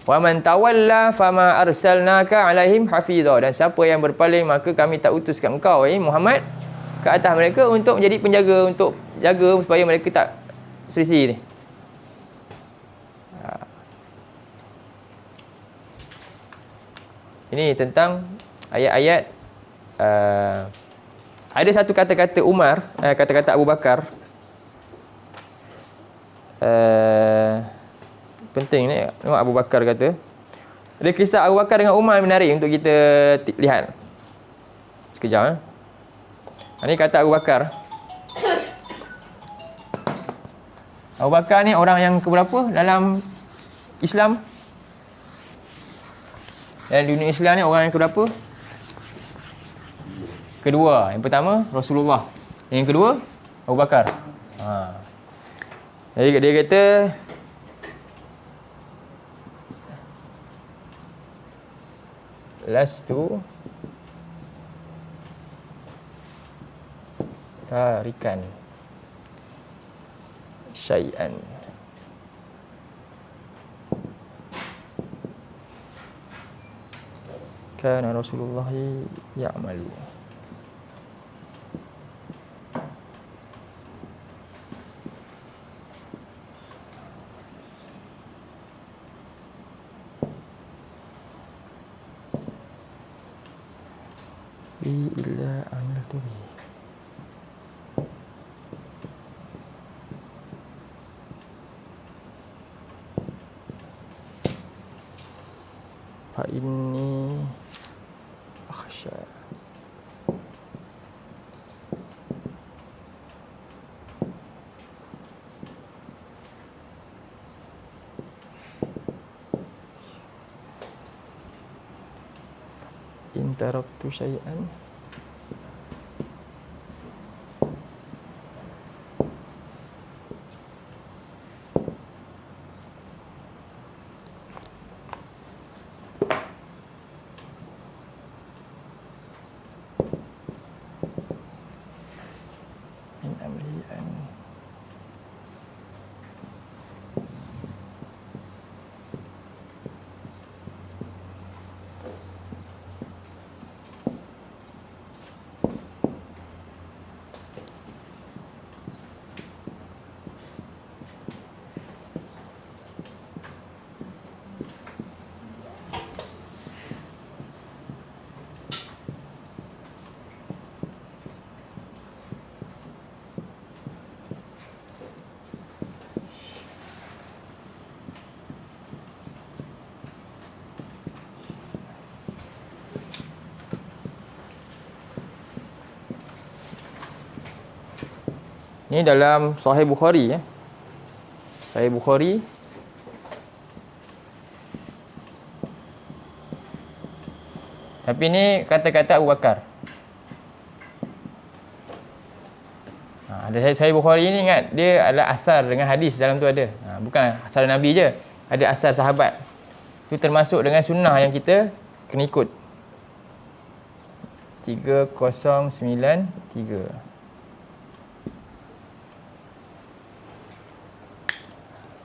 Wa man tawalla fama arsalnaka alaihim hafiza. Dan siapa yang berpaling, maka kami tak utus kat engkau Muhammad ke atas mereka untuk menjadi penjaga, untuk jaga supaya mereka tak selisih ni. Ini tentang ayat-ayat ada satu kata-kata Umar, kata-kata Abu Bakar. Penting ni, tengok Abu Bakar kata. Ada kisah Abu Bakar dengan Umar menarik untuk kita lihat. Sekejap. Ini kata Abu Bakar. Abu Bakar ni orang yang keberapa dalam Islam? Dalam dunia Islam ni orang yang keberapa? Kedua. Yang pertama Rasulullah. Yang kedua Abu Bakar. Jadi dia kata lastu tarikan syai'an kana Rasulullah ya'malu. Illa amiltu bihi. Fa inni akhsha. In taraktu syai'an min amri an Ini dalam Sahih Bukhari ya. Sahih Bukhari tapi ini kata-kata Abu Bakar. Ada Sahih Bukhari ni ingat dia adalah asar dengan hadis dalam tu ada. Bukan asar Nabi je, ada asar sahabat. Itu termasuk dengan sunnah yang kita kena ikut. 3093.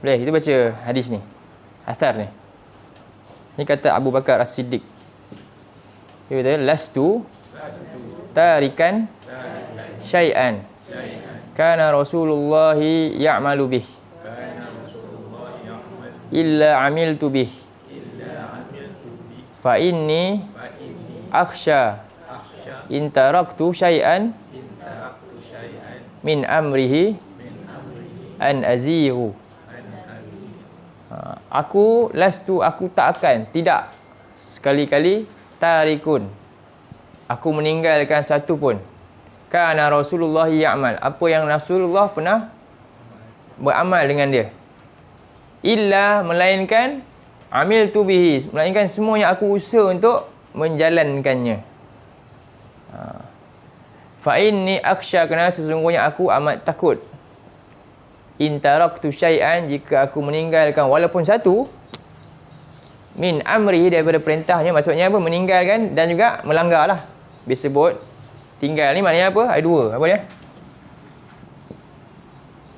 Boleh kita baca hadis ni. Asar ni. Ni kata Abu Bakar As-Siddiq. Dia kata lastu tarikan syai'an kana Rasulullah ya'malu bih illa amiltu bih fa inni akhsha in taraktu syai'an min amrihi an aziru. Aku tak akan, tidak sekali-kali tarikun. Aku meninggalkan satu pun. Kana Rasulullah ya'mal. Apa yang Rasulullah pernah beramal dengan dia. Illa, melainkan amil tu bihi. Melainkan semua yang aku usaha untuk menjalankannya. Fa inni akhsha, kerana sesungguhnya aku amat takut. In taraktu syai'an, jika aku meninggalkan walaupun satu, min amri, daripada perintahnya, maksudnya apa? Meninggalkan dan juga melanggar lah. Disebut tinggal ni maknanya apa? Ada dua. Apa dia?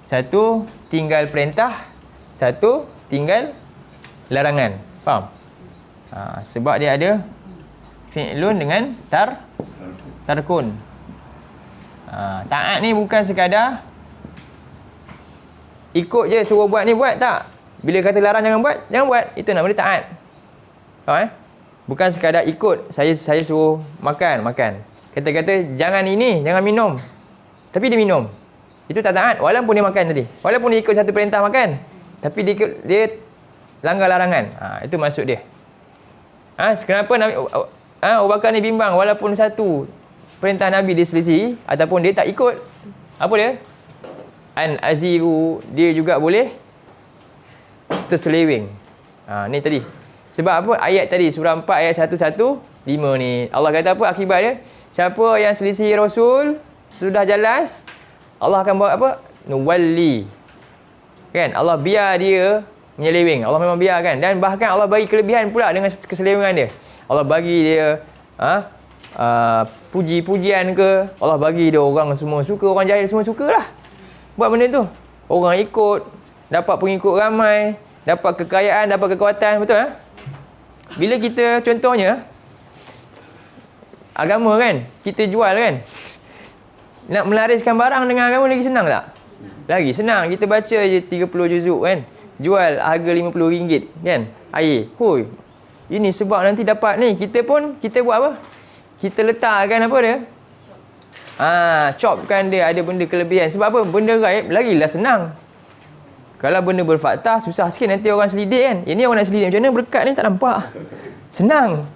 Satu, tinggal perintah. Satu, tinggal larangan. Faham? Sebab dia ada fi'lun dengan tarkun. Taat ni bukan sekadar ikut je, suruh buat ni buat, tak. Bila kata larang jangan buat. Itu nama dia taat. Faham? Bukan sekadar ikut. Saya suruh makan. Kata-kata jangan ini, jangan minum, tapi dia minum. Itu tak taat, walaupun dia makan tadi. Walaupun dia ikut satu perintah makan, tapi dia langgar larangan. Itu maksud dia. Kenapa Nabi Abu Bakar ni bimbang walaupun satu perintah Nabi dia selisih ataupun dia tak ikut. Apa dia? An-aziru, dia juga boleh terseleweng. Ni tadi. Sebab apa? Ayat tadi, surah 4 ayat 115 ni. Allah kata apa akibat dia? Siapa yang selisih Rasul, sudah jelas, Allah akan buat apa? Nuwalli. Kan? Allah biar dia menyeleweng. Allah memang biarkan. Dan bahkan Allah bagi kelebihan pula dengan keselewengan dia. Allah bagi dia puji-pujian ke. Allah bagi dia orang semua suka. Orang jahil semua sukalah buat benda tu. Orang ikut, dapat pengikut ramai, dapat kekayaan, dapat kekuatan. Betul tak? Bila kita, contohnya agama kan, kita jual kan, nak melariskan barang dengan agama lagi senang tak? Lagi senang. Kita baca je 30 juzuk kan, jual harga RM50 kan, air. Hoi, ini sebab nanti dapat ni. Kita buat apa? Kita letakkan apa dia? Chopkan dia, ada benda kelebihan. Sebab apa? Benda gaib lagilah senang. Kalau benda berfaktah, susah sikit nanti orang selidik kan. Ini orang nak selidik macam mana berkat ni tak nampak. Senang.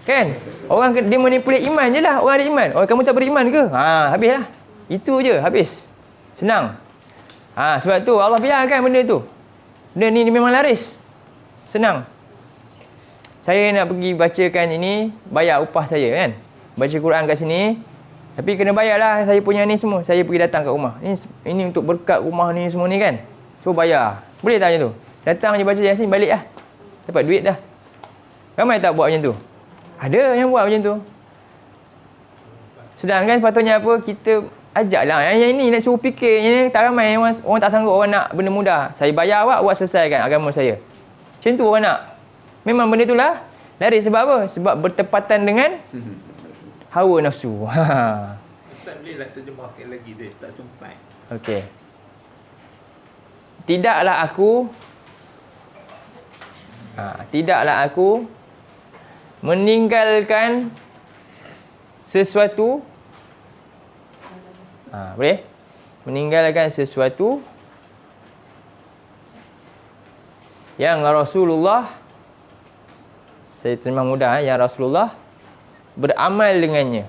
Kan? Orang dia manipulate iman je lah. Orang ada iman. Kamu tak beriman ke? Habislah. Itu je, habis. Senang. Sebab tu Allah biarkan benda tu. Benda ni memang laris. Senang. Saya nak pergi bacakan ini, bayar upah saya kan. Baca Quran kat sini. Tapi kena bayar lah saya punya ni semua. Saya pergi datang kat rumah. Ini untuk berkat rumah ni semua ni kan. So bayar. Boleh tak macam tu? Datang je baca Yasin, balik lah. Dapat duit dah. Ramai tak buat macam tu? Ada yang buat macam tu. Sedangkan sepatutnya apa? Kita ajaklah. Yang ini nak suruh fikir. Yang tak ramai. Orang tak sanggup. Orang nak benda mudah. Saya bayar awak selesaikan agama saya. Macam tu orang nak. Memang benda tu lah. Dari sebab apa? Sebab bertepatan dengan hawa nafsu. Ustaz boleh lah terjemah sekali lagi dia. Tak sempat. Okey. Tidaklah aku meninggalkan sesuatu. Boleh? Meninggalkan sesuatu yang Rasulullah, saya terjemah mudah, yang Rasulullah beramal dengannya.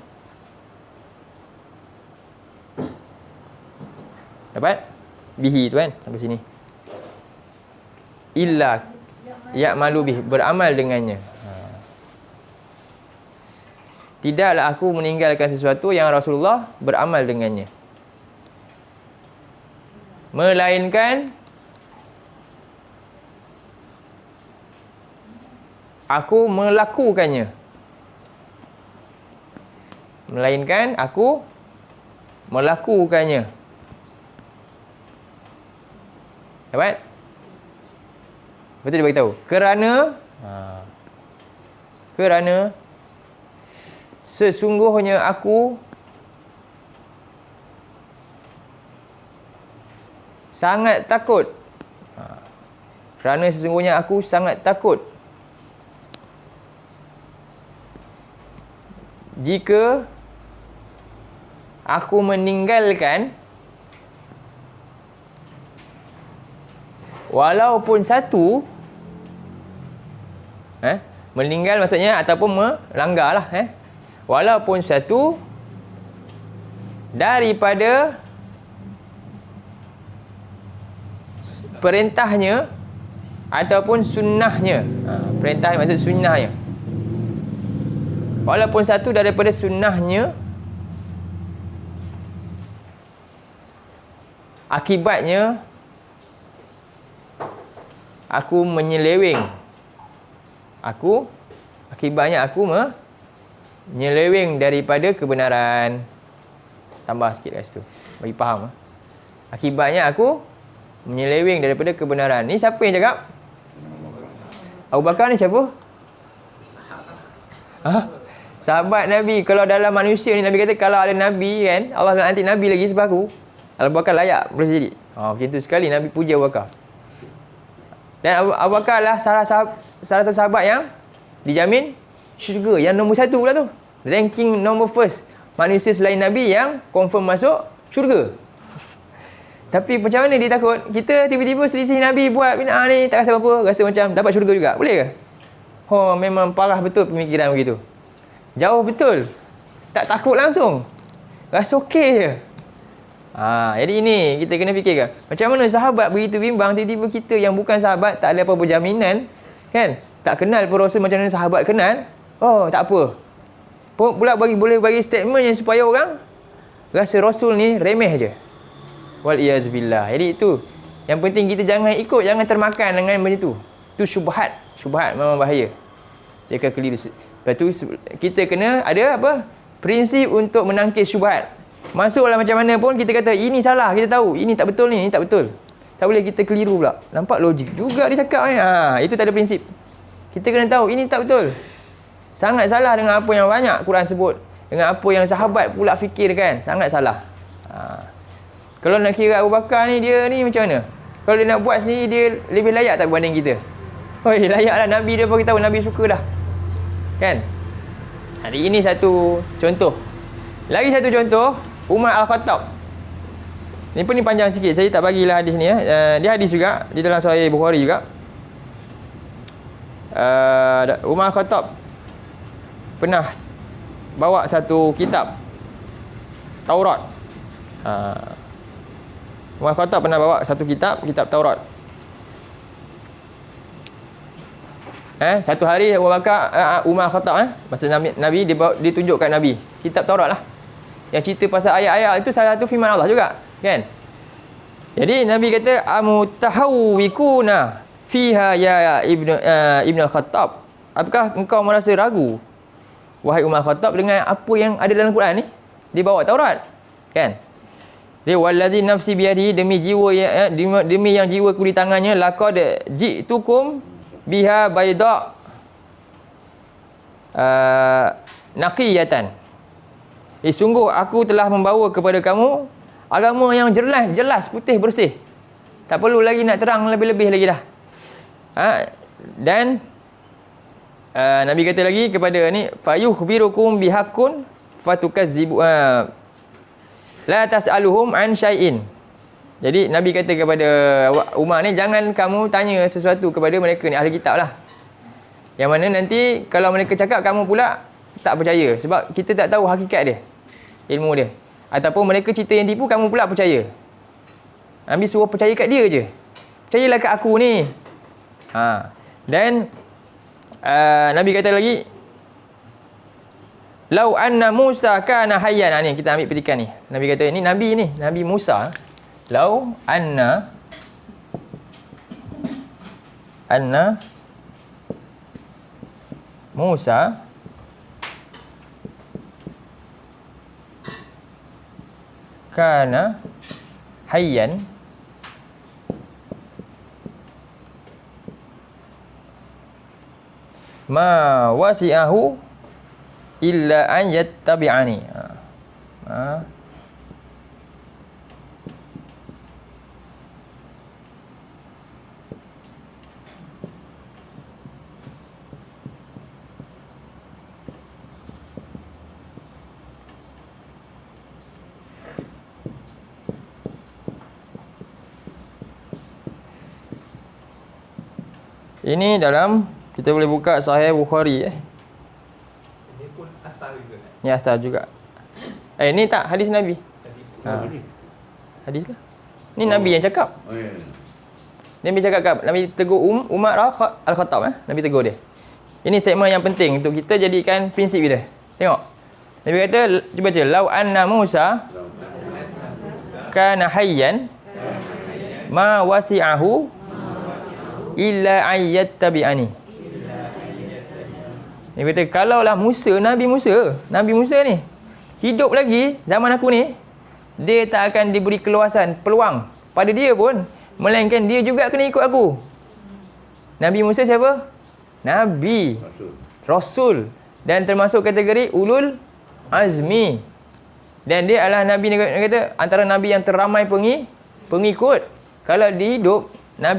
Dapat? Bihi tu kan, sampai sini. Illa ya'malu bih, beramal dengannya. Tidaklah aku meninggalkan sesuatu yang Rasulullah beramal dengannya, melainkan aku melakukannya. Melainkan aku melakukannya. Dapat? Betul dia beritahu. Kerana sesungguhnya aku sangat takut. Kerana sesungguhnya aku sangat takut jika aku meninggalkan walaupun satu Meninggal maksudnya ataupun melanggar lah. Walaupun satu daripada perintahnya ataupun sunnahnya. Perintah maksud sunnahnya. Walaupun satu daripada sunnahnya, akibatnya aku menyeleweng. Akibatnya aku menyeleweng daripada kebenaran. Tambah sikit kat situ, bagi faham. Akibatnya aku menyeleweng daripada kebenaran. Ni siapa yang cakap? Abu Bakar ni siapa? Sahabat Nabi. Kalau dalam manusia ni, Nabi kata kalau ada Nabi kan, Allah nak nanti Nabi lagi sebab aku, Abu Bakar layak boleh jadi. Macam tu sekali Nabi puji Abu Bakar. Dan Abu Bakar lah salah satu sahabat yang dijamin syurga, yang nombor 1 pula tu. Ranking nombor first manusia selain Nabi yang confirm masuk syurga. Tapi macam mana dia takut? Kita tiba-tiba selisih Nabi buat bid'ah ni, tak rasa apa-apa, rasa macam dapat syurga juga. Boleh ke? Memang parah betul pemikiran begitu. Jauh betul. Tak takut langsung. Rasa okey je. Jadi ini kita kena fikirkan. Macam mana sahabat begitu bimbang, tiba-tiba kita yang bukan sahabat, tak ada apa-apa jaminan, kan? Tak kenal pun Rasul macam mana sahabat kenal. Tak apa. Pula boleh bagi statement yang supaya orang rasa Rasul ni remeh je. Wal-iyazbillah. Jadi itu yang penting, kita jangan ikut, jangan termakan dengan benda tu. Itu syubhat. Syubhat memang bahaya. Dia akan keliru. Lepas tu kita kena ada apa? Prinsip untuk menangkis syubhat. Masuklah macam mana pun kita kata ini salah, kita tahu ini tak betul ni, ini tak betul. Tak boleh kita keliru pula. Nampak logik juga dia cakap ni. Itu tak ada prinsip. Kita kena tahu ini tak betul. Sangat salah dengan apa yang banyak Quran sebut, dengan apa yang sahabat pula fikirkan. Sangat salah. Kalau nak kira Abu Bakar ni, dia ni macam mana? Kalau dia nak buat sendiri, dia lebih layak tak berbanding kita? Layak lah. Nabi dia beritahu, Nabi suka dah. Kan? Hari ini satu contoh. Lagi satu contoh, Umar Al-Khattab. Ni pun ni panjang sikit, saya tak bagilah hadis ni. Dia hadis juga, di dalam Sahih Bukhari juga. Umar Al-Khattab pernah bawa satu kitab Taurat. Umar Khattab pernah bawa satu kitab Taurat. Satu hari Umar Khattab masa Nabi dia tunjukkan Nabi kitab Taurat lah, yang cerita pasal ayat-ayat itu, salah satu firman Allah juga, kan? Jadi Nabi kata, amutahawwikuna fiha ya Ibn al-Khattab. Apakah engkau merasa ragu, wahai Umar Khattab, dengan apa yang ada dalam Quran ni? Dia bawa Taurat, kan? Dia wallazi nafsi biyadihi, demi jiwa demi yang jiwaku di tangannya, laqad ji'tukum biha bayda naqiyatan. Sungguh aku telah membawa kepada kamu agama yang jelas, putih, bersih. Tak perlu lagi nak terang lebih-lebih lagi dah. Dan Nabi kata lagi kepada ni, fayukhbirukum bihaqqun fatukazzibu la tas'aluhum an syai'in. Jadi Nabi kata kepada Umar ni, jangan kamu tanya sesuatu kepada mereka ni, ahli kitab lah, yang mana nanti kalau mereka cakap kamu pula tak percaya, sebab kita tak tahu hakikat dia, ilmu dia, ataupun mereka cerita yang tipu, kamu pula percaya. Nabi suruh percaya kat dia je, percayalah kat aku ni. Dan Nabi kata lagi, lau anna Musa kana hayyan. Ni kita ambil petikan ni. Nabi kata ni Nabi Musa. Lau anna Musa kana hayyan ma wasi'ahu illa an yattabi'ani. Ini dalam Kita boleh buka Sahih Bukhari Ini pun asal juga kan? Ni asal juga. Ni tak hadis Nabi. Hadis. Hadis lah. Ni Nabi yang cakap. Oh, ya. Nabi cakap, Nabi tegur Umar Al-Khattab. Nabi tegur dia. Ini statement yang penting untuk kita jadikan prinsip kita. Tengok. Nabi kata, cuba baca. Lau anna Musa kana hayyan ma wasi'ahu illa ayyattabi'ani. Nabi kata, kalaulah Nabi Musa ni hidup lagi zaman aku ni, dia tak akan diberi keluasan, peluang pada dia pun, melainkan dia juga kena ikut aku. Nabi Musa siapa? Nabi. Rasul. Dan termasuk kategori ulul azmi. Dan dia adalah Nabi, kata antara Nabi yang teramai pengikut. Kalau dia hidup,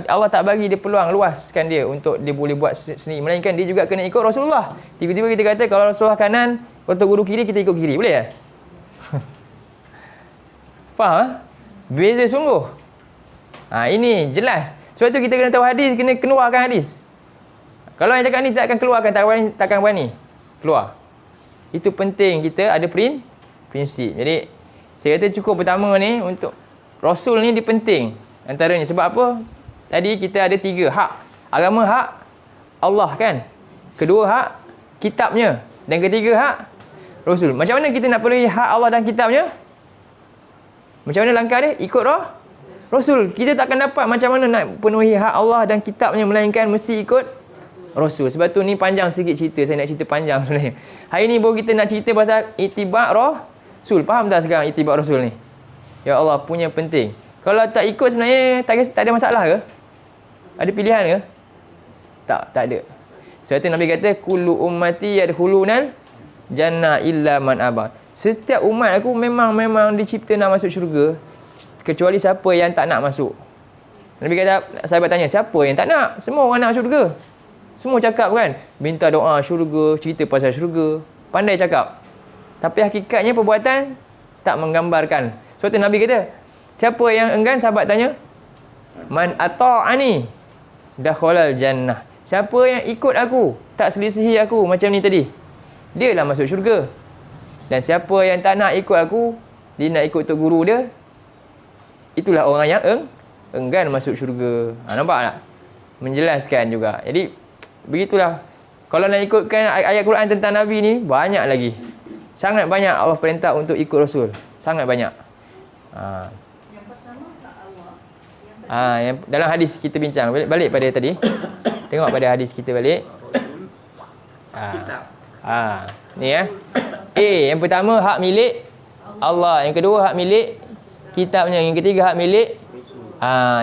Allah tak bagi dia peluang luaskan dia untuk dia boleh buat sendiri, melainkan dia juga kena ikut Rasulullah. Tiba-tiba kita kata kalau Rasulullah kanan, untuk guru kiri, kita ikut kiri. Boleh tak? Faham? Beza sungguh. Ini jelas. Sebab tu kita kena tahu hadis, kena keluarkan hadis. Kalau yang cakap ni tak akan keluarkan, takkan berani keluar. Itu penting kita ada prinsip. Jadi saya kata cukup pertama ni untuk Rasul ni dia penting antaranya. Sebab apa? Tadi kita ada 3 hak. Agama hak Allah kan. Kedua hak kitabnya. Dan ketiga hak Rasul. Macam mana kita nak penuhi hak Allah dan kitabnya? Macam mana langkah dia? Ikut Rasul. Kita takkan dapat macam mana nak penuhi hak Allah dan kitabnya, melainkan mesti ikut Rasul. Sebab tu ni panjang sikit cerita. Saya nak cerita panjang sebenarnya. Hari ni baru kita nak cerita pasal ittiba' Rasul. Faham tak sekarang ittiba' Rasul ni? Ya Allah, punya penting. Kalau tak ikut sebenarnya tak ada masalah ke? Ada pilihan ke? Tak ada. Sebab tu Nabi kata kullu ummati yadkhulunal jannah illa man aba. Setiap umat aku memang dicipta nak masuk syurga, kecuali siapa yang tak nak masuk. Nabi kata, sahabat tanya, siapa yang tak nak? Semua orang nak syurga. Semua cakap kan, minta doa syurga, cerita pasal syurga, pandai cakap. Tapi hakikatnya perbuatan tak menggambarkan. Sebab tu Nabi kata, siapa yang enggan? Sahabat tanya, man ata'ani dakhalal jannah. Siapa yang ikut aku, tak selisihi aku macam ni tadi, dia lah masuk syurga. Dan siapa yang tak nak ikut aku, dia nak ikut tok guru dia, itulah orang yang enggan masuk syurga. Nampak tak? Menjelaskan juga. Jadi begitulah. Kalau nak ikutkan ayat Quran tentang Nabi ni, banyak lagi. Sangat banyak Allah perintah untuk ikut Rasul. Sangat banyak. Yang pertama tak Allah. Yang dalam hadis kita bincang. Balik pada tadi. Tengok pada hadis kita balik. Kitab. Ni yang pertama hak milik Allah, yang kedua hak milik kitabnya, yang ketiga hak milik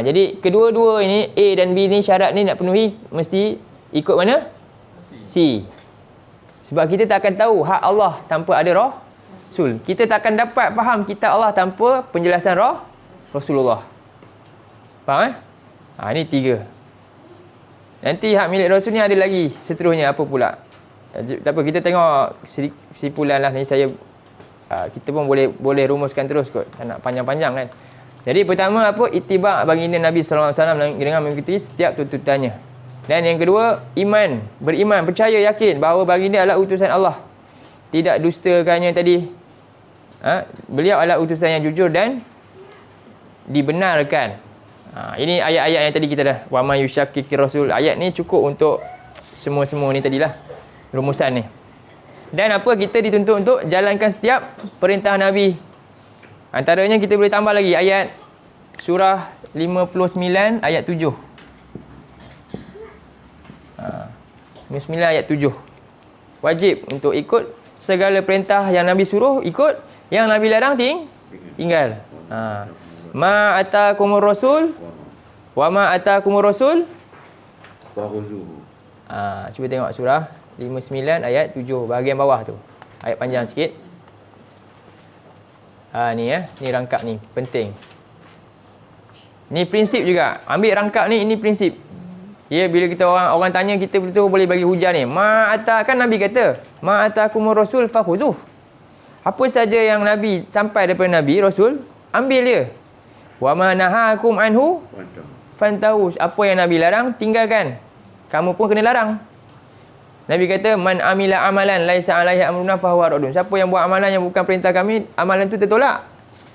jadi kedua-dua ini A dan B ni syarat ni nak penuhi mesti ikut mana? C. Sebab kita tak akan tahu hak Allah tanpa ada Rasul. Kita tak akan dapat faham kitab Allah tanpa penjelasan Rasulullah. Faham ni 3. Nanti hak milik Rasul ni ada lagi seterusnya apa pula. Tak apa, kita tengok simpulan lah ni. Kita pun boleh rumuskan terus kot. Tak nak panjang-panjang kan. Jadi pertama apa? Ittiba' baginda Nabi SAW dengan mengikuti setiap tuntutannya. Dan yang kedua, beriman, percaya, yakin bahawa baginda adalah utusan Allah. Tidak dustakannya tadi. Beliau adalah utusan yang jujur dan dibenarkan. Ini ayat-ayat yang tadi kita dah. Wa may yushakkikir rasul. Ayat ni cukup untuk semua-semua ni tadilah. Rumusan ni. Dan apa? Kita dituntut untuk jalankan setiap perintah Nabi. Antaranya kita boleh tambah lagi ayat surah 59 ayat 7. 59 ayat 7. Wajib untuk ikut segala perintah yang Nabi suruh ikut, yang Nabi larang tinggal. Ma atakumur rasul wa ma atakumur rasul Fahuzuhu. Cuba tengok surah 59 ayat 7 bahagian bawah tu. Ayat panjang sikit. Ni ni rangkap ni penting. Ni prinsip juga. Ambil rangkap ni, ini prinsip. Ya, bila kita orang tanya, kita betul boleh bagi hujah ni. Kan Nabi kata, ma atakumur rasul fakhuzuh. Apa saja yang Nabi sampai daripada Nabi Rasul, ambil dia. Wa ma nahakum anhu fantahu. Apa yang Nabi larang, tinggalkan. Kamu pun kena larang. Nabi kata, man amila amalan laisa alaihi amruna fahuwa raddun. Siapa yang buat amalan yang bukan perintah kami, amalan tu tertolak.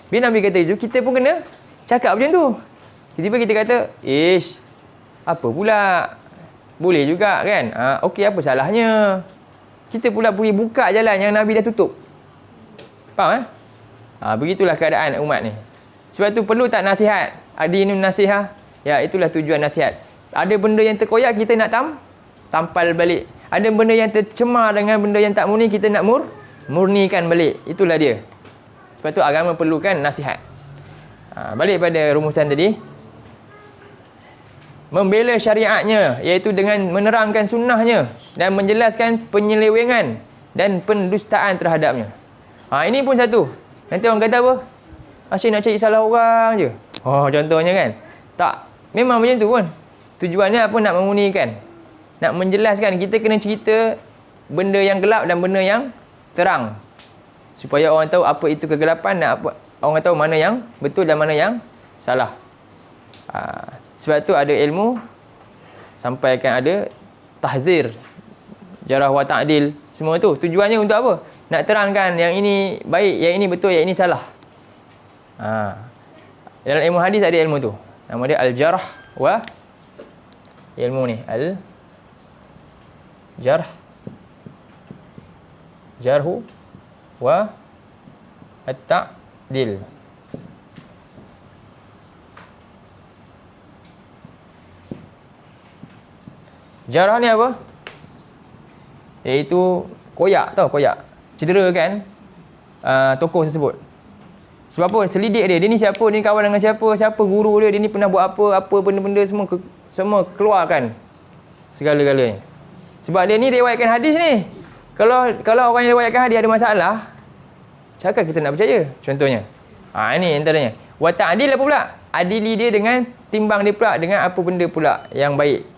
Bila Nabi kata itu, kita pun kena cakap macam tu. Tiba-tiba kita kata, ish, apa pula? Boleh juga kan? Okey, apa salahnya? Kita pula pergi buka jalan yang Nabi dah tutup. Faham? Begitulah keadaan umat ni. Sebab tu perlu tak nasihat? Adinun nasihah. Ya, itulah tujuan nasihat. Ada benda yang terkoyak, kita nak tampal balik. Ada benda yang tercemar dengan benda yang tak murni, kita nak murnikan balik. Itulah dia. Sebab tu agama perlukan nasihat. Balik pada rumusan tadi. Membela syariatnya, iaitu dengan menerangkan sunnahnya dan menjelaskan penyelewengan dan pendustaan terhadapnya. Ini pun satu. Nanti orang kata apa? Asyik nak cari salah orang je. Contohnya kan? Tak. Memang macam tu pun. Tujuannya apa? Nak memurnikan. Nak menjelaskan. Kita kena cerita benda yang gelap dan benda yang terang. Supaya orang tahu apa itu kegelapan dan apa, orang tahu mana yang betul dan mana yang salah. Sebab tu ada ilmu, sampaikan ada tahzir, jarah wa ta'dil, semua tu. Tujuannya untuk apa? Nak terangkan yang ini baik, yang ini betul, yang ini salah. Dalam ilmu hadis ada ilmu tu. Nama dia al-jarh wa ilmu ni jarhu wa at-ta'dil. Jarah ni apa? Iaitu koyak, tahu koyak? Cedera kan tokoh tersebut. Sebab apa? Selidik dia. Dia ni siapa? Dia ni kawan dengan siapa? Siapa guru dia? Dia ni pernah buat apa? Apa benda-benda semua keluarkan segala-galanya. Sebab dia ni riwayatkan hadis ni. Kalau orang yang riwayatkan hadis ada masalah, cakap kita nak percaya. Contohnya. Ini antaranya. Wa ta'dil apa pula? Adili dia dengan timbang dia pula dengan apa benda pula yang baik.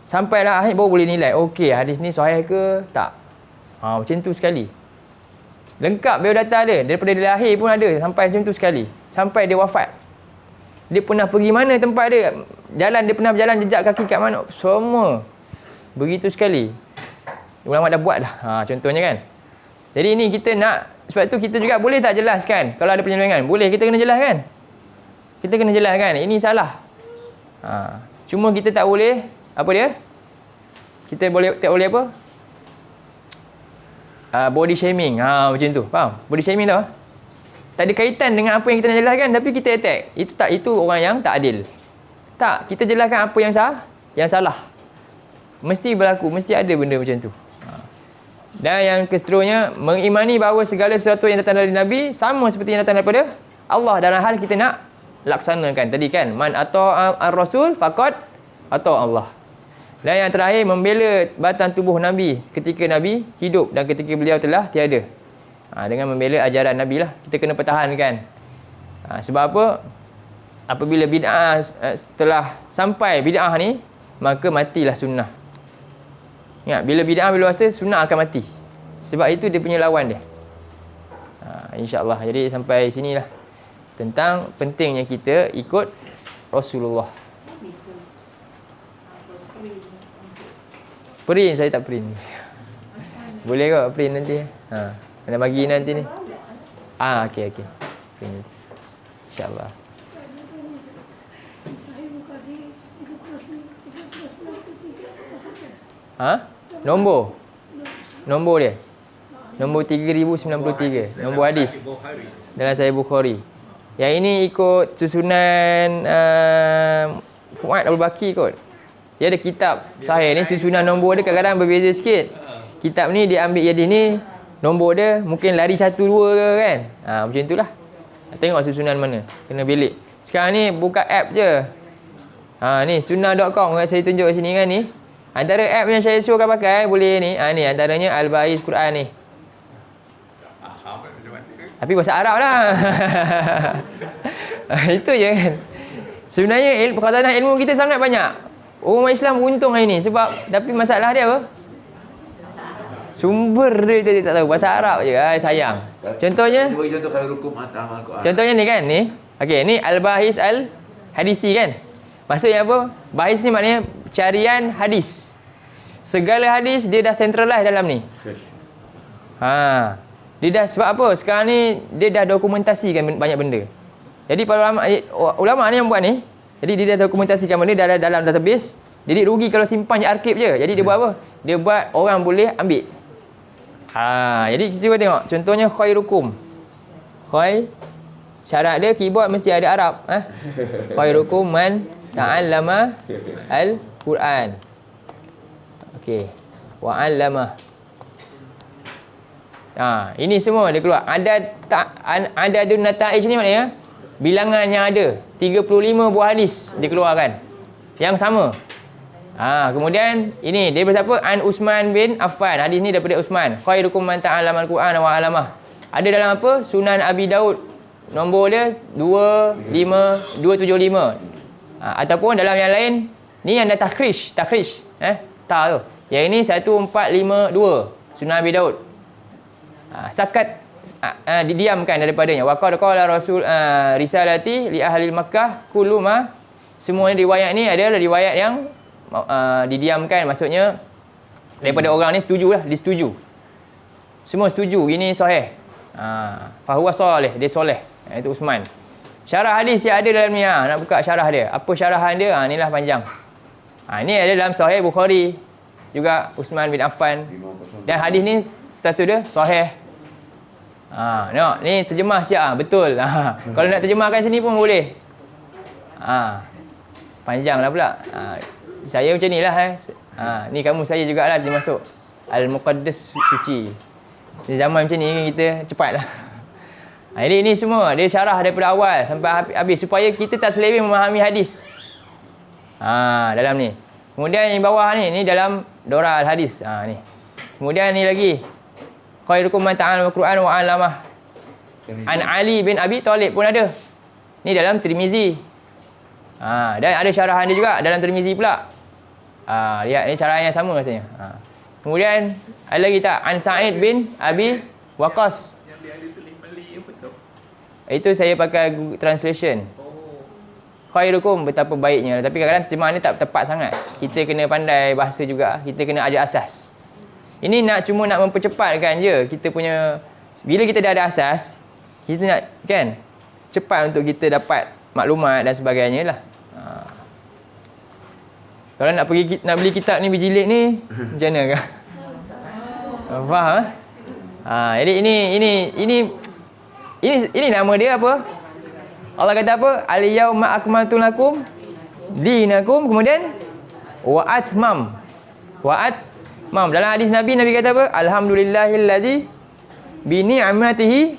Sampailah akhir baru boleh nilai. Okey, hadis ni sahih ke tak? Macam tu sekali. Lengkap biodata dia. Daripada dia lahir pun ada. Sampai macam tu sekali. Sampai dia wafat. Dia pernah pergi mana tempat dia. Dia pernah berjalan jejak kaki kat mana. Semua. Begitu sekali. Ulama dah buat dah. Contohnya kan. Jadi ini kita nak. Sebab tu kita juga boleh tak jelaskan. Kalau ada penyelewengan. Boleh, kita kena jelaskan. Kita kena jelaskan. Ini salah. Cuma kita tak boleh. Apa dia? Kita tak boleh apa? Body shaming. Macam tu. Faham? Body shaming tau. Tak ada kaitan dengan apa yang kita nak jelaskan, tapi kita attack. Itu orang yang tak adil. Tak, kita jelaskan apa yang salah. Mesti berlaku, mesti ada benda macam tu. Dan yang keseterusnya, mengimani bahawa segala sesuatu yang datang dari Nabi sama seperti yang datang daripada Allah, dalam hal kita nak laksanakan. Tadi kan, man ata'a ar-rasul faqad ata'a Allah. Dan yang terakhir, membela batang tubuh Nabi ketika Nabi hidup dan ketika beliau telah tiada. Dengan membela ajaran Nabi lah. Kita kena pertahankan. Sebab apa? Apabila bid'ah telah sampai bid'ah ni, maka matilah sunnah. Ingat, bila bid'ah berluasa, sunnah akan mati. Sebab itu dia punya lawan dia. InsyaAllah. Jadi sampai sinilah tentang pentingnya kita ikut Rasulullah. Print, saya tak print. Boleh ke print nanti? Kena bagi nanti ni. Okey. Print nanti. InsyaAllah. Nombor dia. Nombor 3093. Nombor hadis. Dalam Sahih Bukhari. Yang ini ikut susunan Fuad Al-Baqi kot. Dia ada kitab sahih ni, susunan nombor dia kadang-kadang berbeza sikit. Kitab ni dia ambil hadis ni, nombor dia mungkin lari 1-2 ke kan. Macam itulah. Tengok susunan mana. Kena belik. Sekarang ni buka app je. Ni sunnah.com saya tunjuk sini kan ni. Antara app yang saya suruhkan pakai boleh ni. Ni antaranya Al-Bahis Quran ni. Tapi bahasa Arab lah. Itu je kan. Sebenarnya perkhidmatan ilmu kita sangat banyak. Orang Islam untung hari ni sebab, tapi masalah dia apa? Sumber dia tak tahu. Bahasa Arab je. Sayang. Contohnya, contohnya ni kan ni. Okey, ni Al-Bahis Al-Hadisi kan. Maksudnya apa? Bahis ni maknanya carian hadis. Segala hadis dia dah centralize dalam ni. Dia dah, sebab apa? Sekarang ni dia dah dokumentasikan banyak benda. Jadi para ulama ni yang buat ni, jadi dia dah dokumentasikan benda dalam database. Jadi rugi kalau simpan je arkib je. Jadi dia buat apa? Dia buat orang boleh ambil. Jadi kita cuba tengok. Contohnya khairukum. Syarat dia keyboard mesti ada Arab. Khairukum man ta'allama al-Quran. Okey. Wa 'allama. Ini semua dia keluar. Ada nata'ij ni maknanya bilangan yang ada 35 buah hadis dikeluarkan. Yang sama. Kemudian ini dia bersiapa? An Uthman bin Affan. Hadis ni daripada Uthman. Khairukum man ta'allama al-Quran wa 'allamah. Ada dalam apa? Sunan Abi Daud. Nombor dia 275. Ataupun dalam yang lain ni yang ada takhrij. Ta tu. Yang ini 1452 Sunan Abi Daud. Sakat didiamkan daripadanya. Wa qala Rasul risalati li ahli Makkah kullu ma. Semua riwayat ni adalah riwayat yang didiamkan, maksudnya daripada orang ni setujulah, disetujui. Semua setuju ini sahih. Fahuwa soleh, dia soleh. Itu Uthman. Syarah hadis yang ada dalam ni, nak buka syarah dia. Apa syarahan dia? Inilah panjang. Ini ada dalam Sahih Bukhari juga, Uthman bin Affan. Dan hadis ni status dia sahih. Tengok, ni terjemah Syiah, betul. Kalau nak terjemahkan sini pun boleh. Panjanglah pula. Saya macam ni lah. Ni kamu saya jugalah dia masuk Al-Muqaddas suci. Di zaman macam ni kita cepat lah. Jadi ini semua dia syarah daripada awal sampai habis supaya kita tak seleweng memahami hadis. Dalam ni. Kemudian yang bawah ni dalam Dora Al-Hadis. Ni. Kemudian ni lagi. Khairukum man ta'allama al-Quran wa 'allamah. An Ali bin Abi Thalib pun ada. Ni dalam Tirmizi. Dan ada syarahan dia juga dalam Tirmizi pula. Lihat ni syarahan yang sama rasanya. Kemudian ada lagi tak? An Sa'id bin Abi Waqqas. Yang dia ada tulis Mali apa tu? Itu saya pakai Google Translation. Khairukum, betapa baiknya. Tapi kadang-kadang terjemahan ni tak tepat sangat. Kita kena pandai bahasa juga. Kita kena ada asas. Ini cuma nak mempercepatkan je kita punya. Bila kita dah ada asas, kita nak kan cepat untuk kita dapat maklumat dan sebagainya lah. Kalau nak beli kitab ni berjilid ni macam mana kan? Faham? Jadi ini nama dia apa? Allah kata apa? Al-yauma akmaltu lakum dinakum, kemudian wa atmam. Dalam hadis Nabi kata apa? Alhamdulillahillazi bi ni'matihi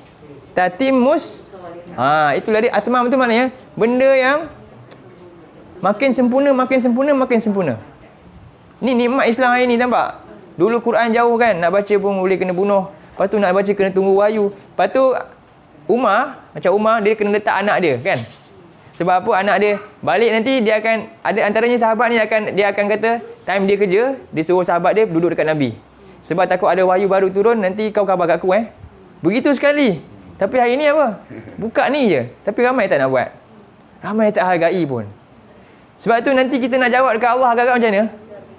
tatimmus. Itulah dia atmam tu maknanya benda yang makin sempurna. Ni nikmat Islam hari ni, nampak? Dulu Quran jauh kan, nak baca pun boleh kena bunuh. Lepas tu nak baca kena tunggu wahyu. Lepas tu Umar dia kena letak anak dia kan. Sebab apa? Anak dia balik nanti dia akan ada antaranya sahabat ni dia akan kata time dia kerja, dia suruh sahabat dia duduk dekat Nabi. Sebab takut ada wahyu baru turun, nanti kau khabar kat aku Begitu sekali. Tapi hari ni apa? Buka ni je. Tapi ramai tak nak buat. Ramai tak hargai pun. Sebab tu nanti kita nak jawab dekat Allah agak-agak macam mana?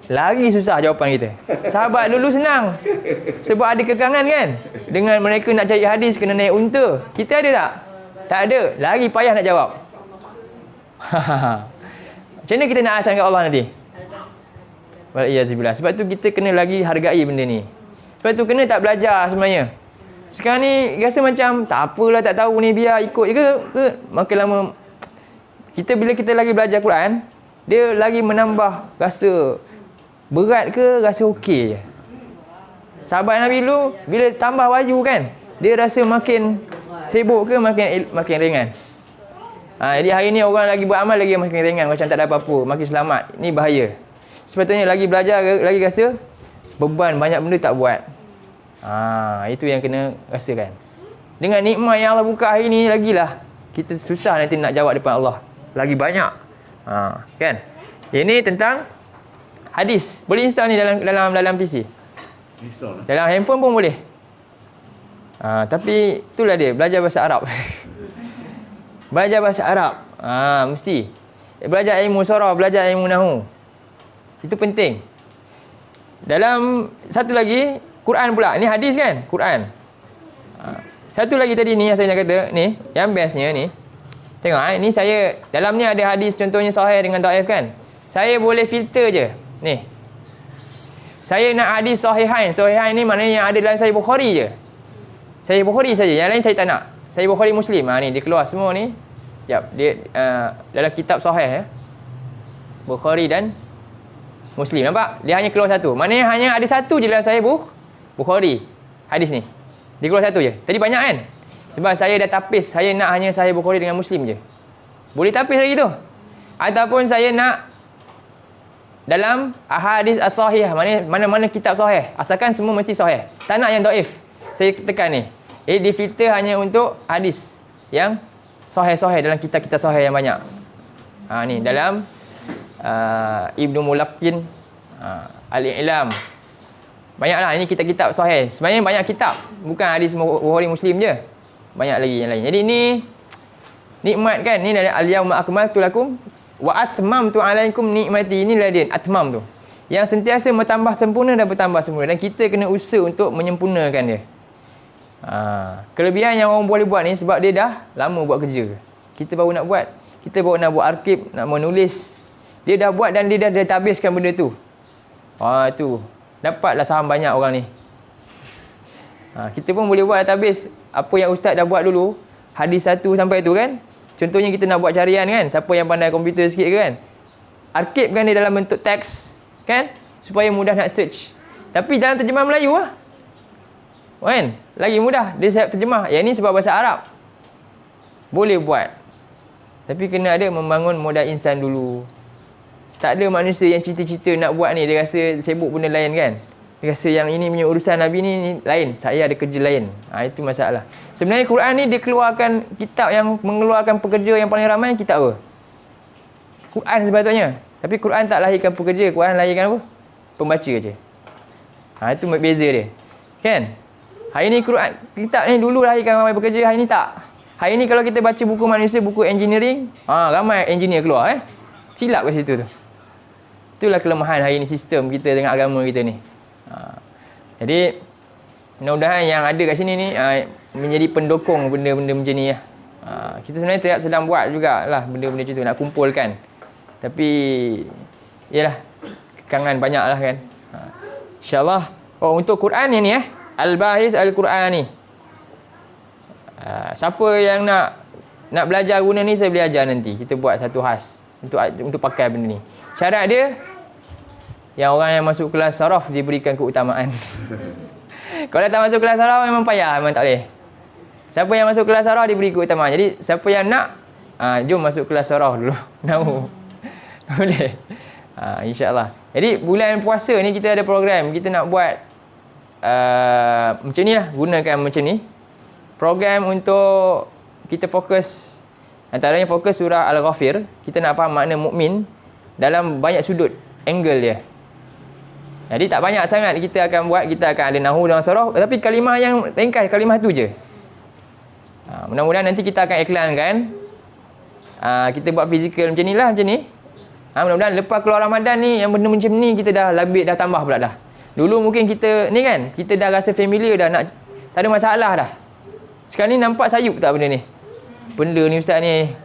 Lagi susah jawapan kita. Sahabat dulu senang. Sebab ada kekangan kan? Dengan mereka nak cari hadis kena naik unta. Kita ada tak? Tak ada. Lagi payah nak jawab. Macam mana kita nak asal kat Allah nanti? Waliyazubillah. Sebab tu kita kena lagi hargai benda ni. Sebab tu kena tak belajar sebenarnya. Sekarang ni rasa macam tak apalah, tak tahu ni, biar ikut je ke makin lama. Bila kita lagi belajar Quran, dia lagi menambah rasa berat ke rasa okey je. Sahabat Nabi dulu bila tambah wahyu kan, dia rasa makin sibuk ke makin ringan. Jadi hari ni orang lagi beramal lagi makin ringan, macam tak ada apa-apa, makin selamat. Ni bahaya. Sepatutnya lagi belajar lagi rasa beban, banyak benda tak buat. Itu yang kena rasakan. Dengan nikmat yang Allah buka hari ni, lagilah kita susah nanti nak jawab depan Allah. Lagi banyak. Kan? Ini tentang hadis. Boleh install ni dalam PC. Install. Dalam handphone pun boleh. Tapi itulah dia, belajar bahasa Arab. Belajar bahasa Arab. Mesti. Belajar ilmu surah, belajar ilmu nahwu. Itu penting. dalam satu lagi Quran pula. Ni hadis kan? Quran. Satu lagi tadi ni yang saya nak kata ni, yang bestnya ni. Tengok ni saya dalam ni ada hadis contohnya sahih dengan dhaif kan. Saya boleh filter je. Ni. Saya nak hadis sahihain. Sahihain ni maknanya yang ada dalam Sahih Bukhari je. Sahih Bukhari saja. Yang lain saya tak nak. Sahih Bukhari Muslim. Ni dia keluar semua ni. Jap, dia dalam kitab sahih ya. Bukhari dan Muslim. Nampak? Dia hanya keluar satu. Maknanya hanya ada satu je dalam Sahih Bukhari. Hadis ni. Dia keluar satu je. Tadi banyak kan? Sebab saya dah tapis. Saya nak hanya Sahih Bukhari dengan Muslim je. Boleh tapis lagi tu. Ataupun saya nak dalam ahadis as-sahih. Mana-mana kitab sahih. Asalkan semua mesti sahih. Tak nak yang dhaif. Saya tekan ni. Di filter hanya untuk hadis yang sahih-sahih dalam kitab-kitab sahih yang banyak. Ni dalam Ibnu Mulaqqin, Al-I'lam. Banyaklah ini kitab-kitab sahih. Sebenarnya banyak kitab, bukan hadis Bukhari Muslim je. Banyak lagi yang lain. Jadi ni nikmat kan, ni dari al-yauma akmaltu lakum wa atmamtu alaikum nikmati. Inilah dia atmam tu. Yang sentiasa bertambah sempurna dan bertambah sempurna, dan kita kena usaha untuk menyempurnakan dia. Kelebihan yang orang boleh buat ni sebab dia dah lama buat kerja. Kita baru nak buat. Kita baru nak buat arkib, nak menulis. Dia dah buat dan dia dah habiskan benda tu. Tu. Dapatlah saham banyak orang ni. Kita pun boleh buat dah habis. Apa yang ustaz dah buat dulu, hadis 1 sampai tu kan. Contohnya kita nak buat carian kan. Siapa yang pandai komputer sikit kan. Arkibkan dia dalam bentuk teks. Kan? Supaya mudah nak search. Tapi dalam terjemahan Melayu lah. Kan? Lagi mudah. Dia siap terjemah. Yang ni sebab bahasa Arab. Boleh buat. Tapi kena ada membangun modal insan dulu. Tak ada manusia yang cita-cita nak buat ni. Dia rasa sibuk benda lain kan. Dia rasa yang ini punya urusan Nabi ni lain. Saya ada kerja lain. Itu masalah. Sebenarnya Quran ni dia keluarkan kitab yang mengeluarkan pekerja yang paling ramai. Kitab apa? Quran sepatutnya. Tapi Quran tak lahirkan pekerja. Quran lahirkan apa? Pembaca je. Itu beza dia. Kan? Hari ni Quran, kitab ni dulu lahirkan ramai pekerja. Hari ni tak. Hari ni kalau kita baca buku manusia, buku engineering, ramai engineer keluar. Silap kat situ tu. Itulah kelemahan hari ni sistem kita dengan agama kita ni. Jadi mudah-mudahan yang ada kat sini ni menjadi pendukung benda-benda macam ni lah. Kita sebenarnya sedang buat jugalah benda-benda macam tu, nak kumpulkan. Tapi yalah, kekangan banyak lah kan. InsyaAllah. Untuk Quran yang ni Al-Bahis Al-Quran ni. Siapa yang nak belajar guna ni, saya boleh ajar nanti. Kita buat satu khas untuk pakai benda ni. Syarat dia, yang orang yang masuk kelas saraf diberikan keutamaan. Kalau tak masuk kelas saraf memang payah, memang tak boleh. Siapa yang masuk kelas saraf diberi keutamaan. Jadi siapa yang nak, jom masuk kelas saraf dulu. Tahu? Boleh. InsyaAllah. Jadi bulan puasa ni kita ada program. Kita nak buat macam ni lah. Gunakan macam ni. Program untuk kita fokus. Antaranya fokus surah Al-Ghafir. Kita nak faham makna mukmin dalam banyak sudut, angle dia. Jadi tak banyak sangat kita akan buat. Kita akan ada nahu dan saraf. Tapi kalimah yang ringkas, kalimah tu je. Mudah-mudahan nanti kita akan iklankan. Kita buat fizikal macam ni lah, macam ni. Mudah-mudahan lepas keluar Ramadan ni, yang benda macam ni kita dah labik, dah tambah pula dah. Dulu mungkin kita ni kan, kita dah rasa familiar dah, nak tak ada masalah dah. Sekarang ni nampak sayup tak benda ni? Benda ni ustaz ni,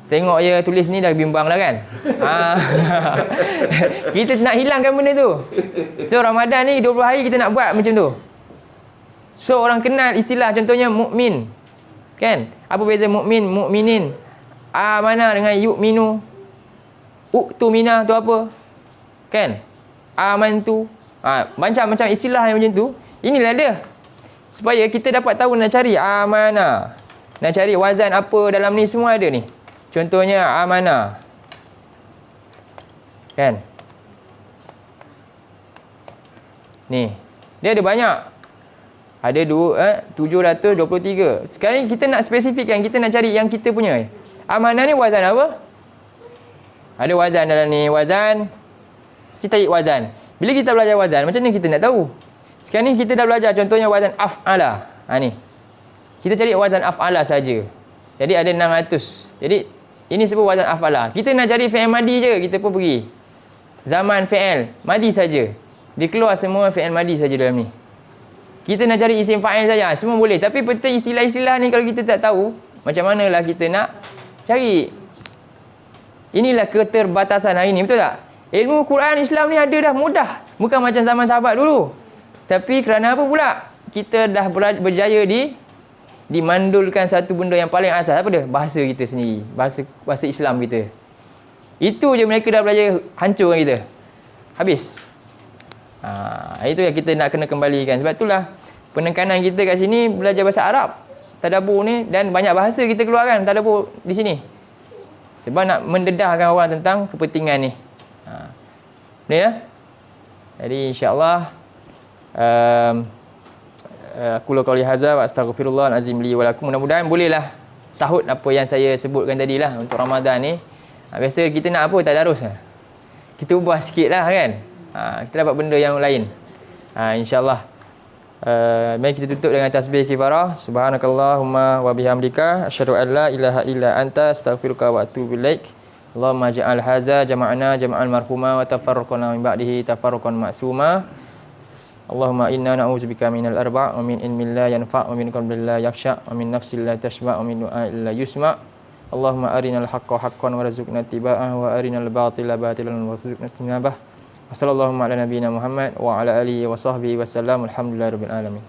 tengok je tulis ni dah bimbang lah kan. Kita nak hilangkan benda tu. So Ramadan ni 20 hari kita nak buat macam tu. So orang kenal istilah, contohnya mukmin. Kan? Apa beza mukmin, mukminin? Mana dengan yu'minu? Uktumina tu apa? Kan? Amantu. Macam-macam istilah yang macam tu. Inilah dia. Supaya kita dapat tahu nak cari amanah. Nak cari wazan apa dalam ni, semua ada ni. Contohnya amanah. Kan? Ni. Dia ada banyak. Ada 723. Sekarang kita nak spesifikkan, kita nak cari yang kita punya. Amanah ni wazan apa? Ada wazan dalam ni, wazan. Kita cari wazan. Bila kita belajar wazan, macam ni kita nak tahu. Sekarang ni kita dah belajar contohnya wazan af'ala. Ni. Kita cari wazan af'ala saja. Jadi ada 600. Jadi ini sebut wazan af'ala. Kita nak cari fi'il madi je, kita pun pergi. Zaman fi'il madi saja. Dia keluar semua fi'il madi saja dalam ni. Kita nak cari isim fa'il saja, semua boleh. Tapi betul istilah-istilah ni kalau kita tak tahu, macam manalah kita nak cari. Inilah keterbatasan hari ni, betul tak? Ilmu Quran Islam ni ada dah mudah. Bukan macam zaman sahabat dulu. Tapi kerana apa pula? Kita dah berjaya dimandulkan satu benda yang paling asas. Apa dia? Bahasa kita sendiri. Bahasa Islam kita. Itu je mereka dah belajar hancurkan kita. Habis. Itu yang kita nak kena kembalikan. Sebab itulah penekanan kita kat sini belajar bahasa Arab. Tadabbur ni, dan banyak bahasa kita keluarkan tadabbur di sini. Sebab nak mendedahkan orang tentang kepentingan ni. Boleh ya? Jadi insya-Allah aku qauli hadza wa astaghfirullah azim li wa lakum. Mudah-mudahan bolehlah sahut apa yang saya sebutkan tadilah untuk Ramadan ni. Biasa kita nak apa? Tadarus. Kita ubah sikitlah kan. Kita dapat benda yang lain. Insya-Allah. Mari kita tutup dengan tasbih kifarah. Subhanakallahumma wa bihamdika asyhadu an la ilaha illa anta astaghfiruka wa atubu ilaik. Allahumma ja'al hadza jama'ana jama'al marhuma wa tafarraqna min ba'dihi tafarruqan ma'suma. Allahumma inna na'udzubika minal arba' wa min ilmin la yanfa' wa min qalbin la yakhsha' wa min nafsin la tashba' wa min du'a'in la yusma'. Allahumma arinal haqqa haqqan warzuqna ittiba'ah wa arinal batila batilan warzuqna ijtinabah. Wassallallahu ala nabiyyina Muhammad wa ala alihi wa sahbihi wasallam. Alhamdulillahirabbil alamin.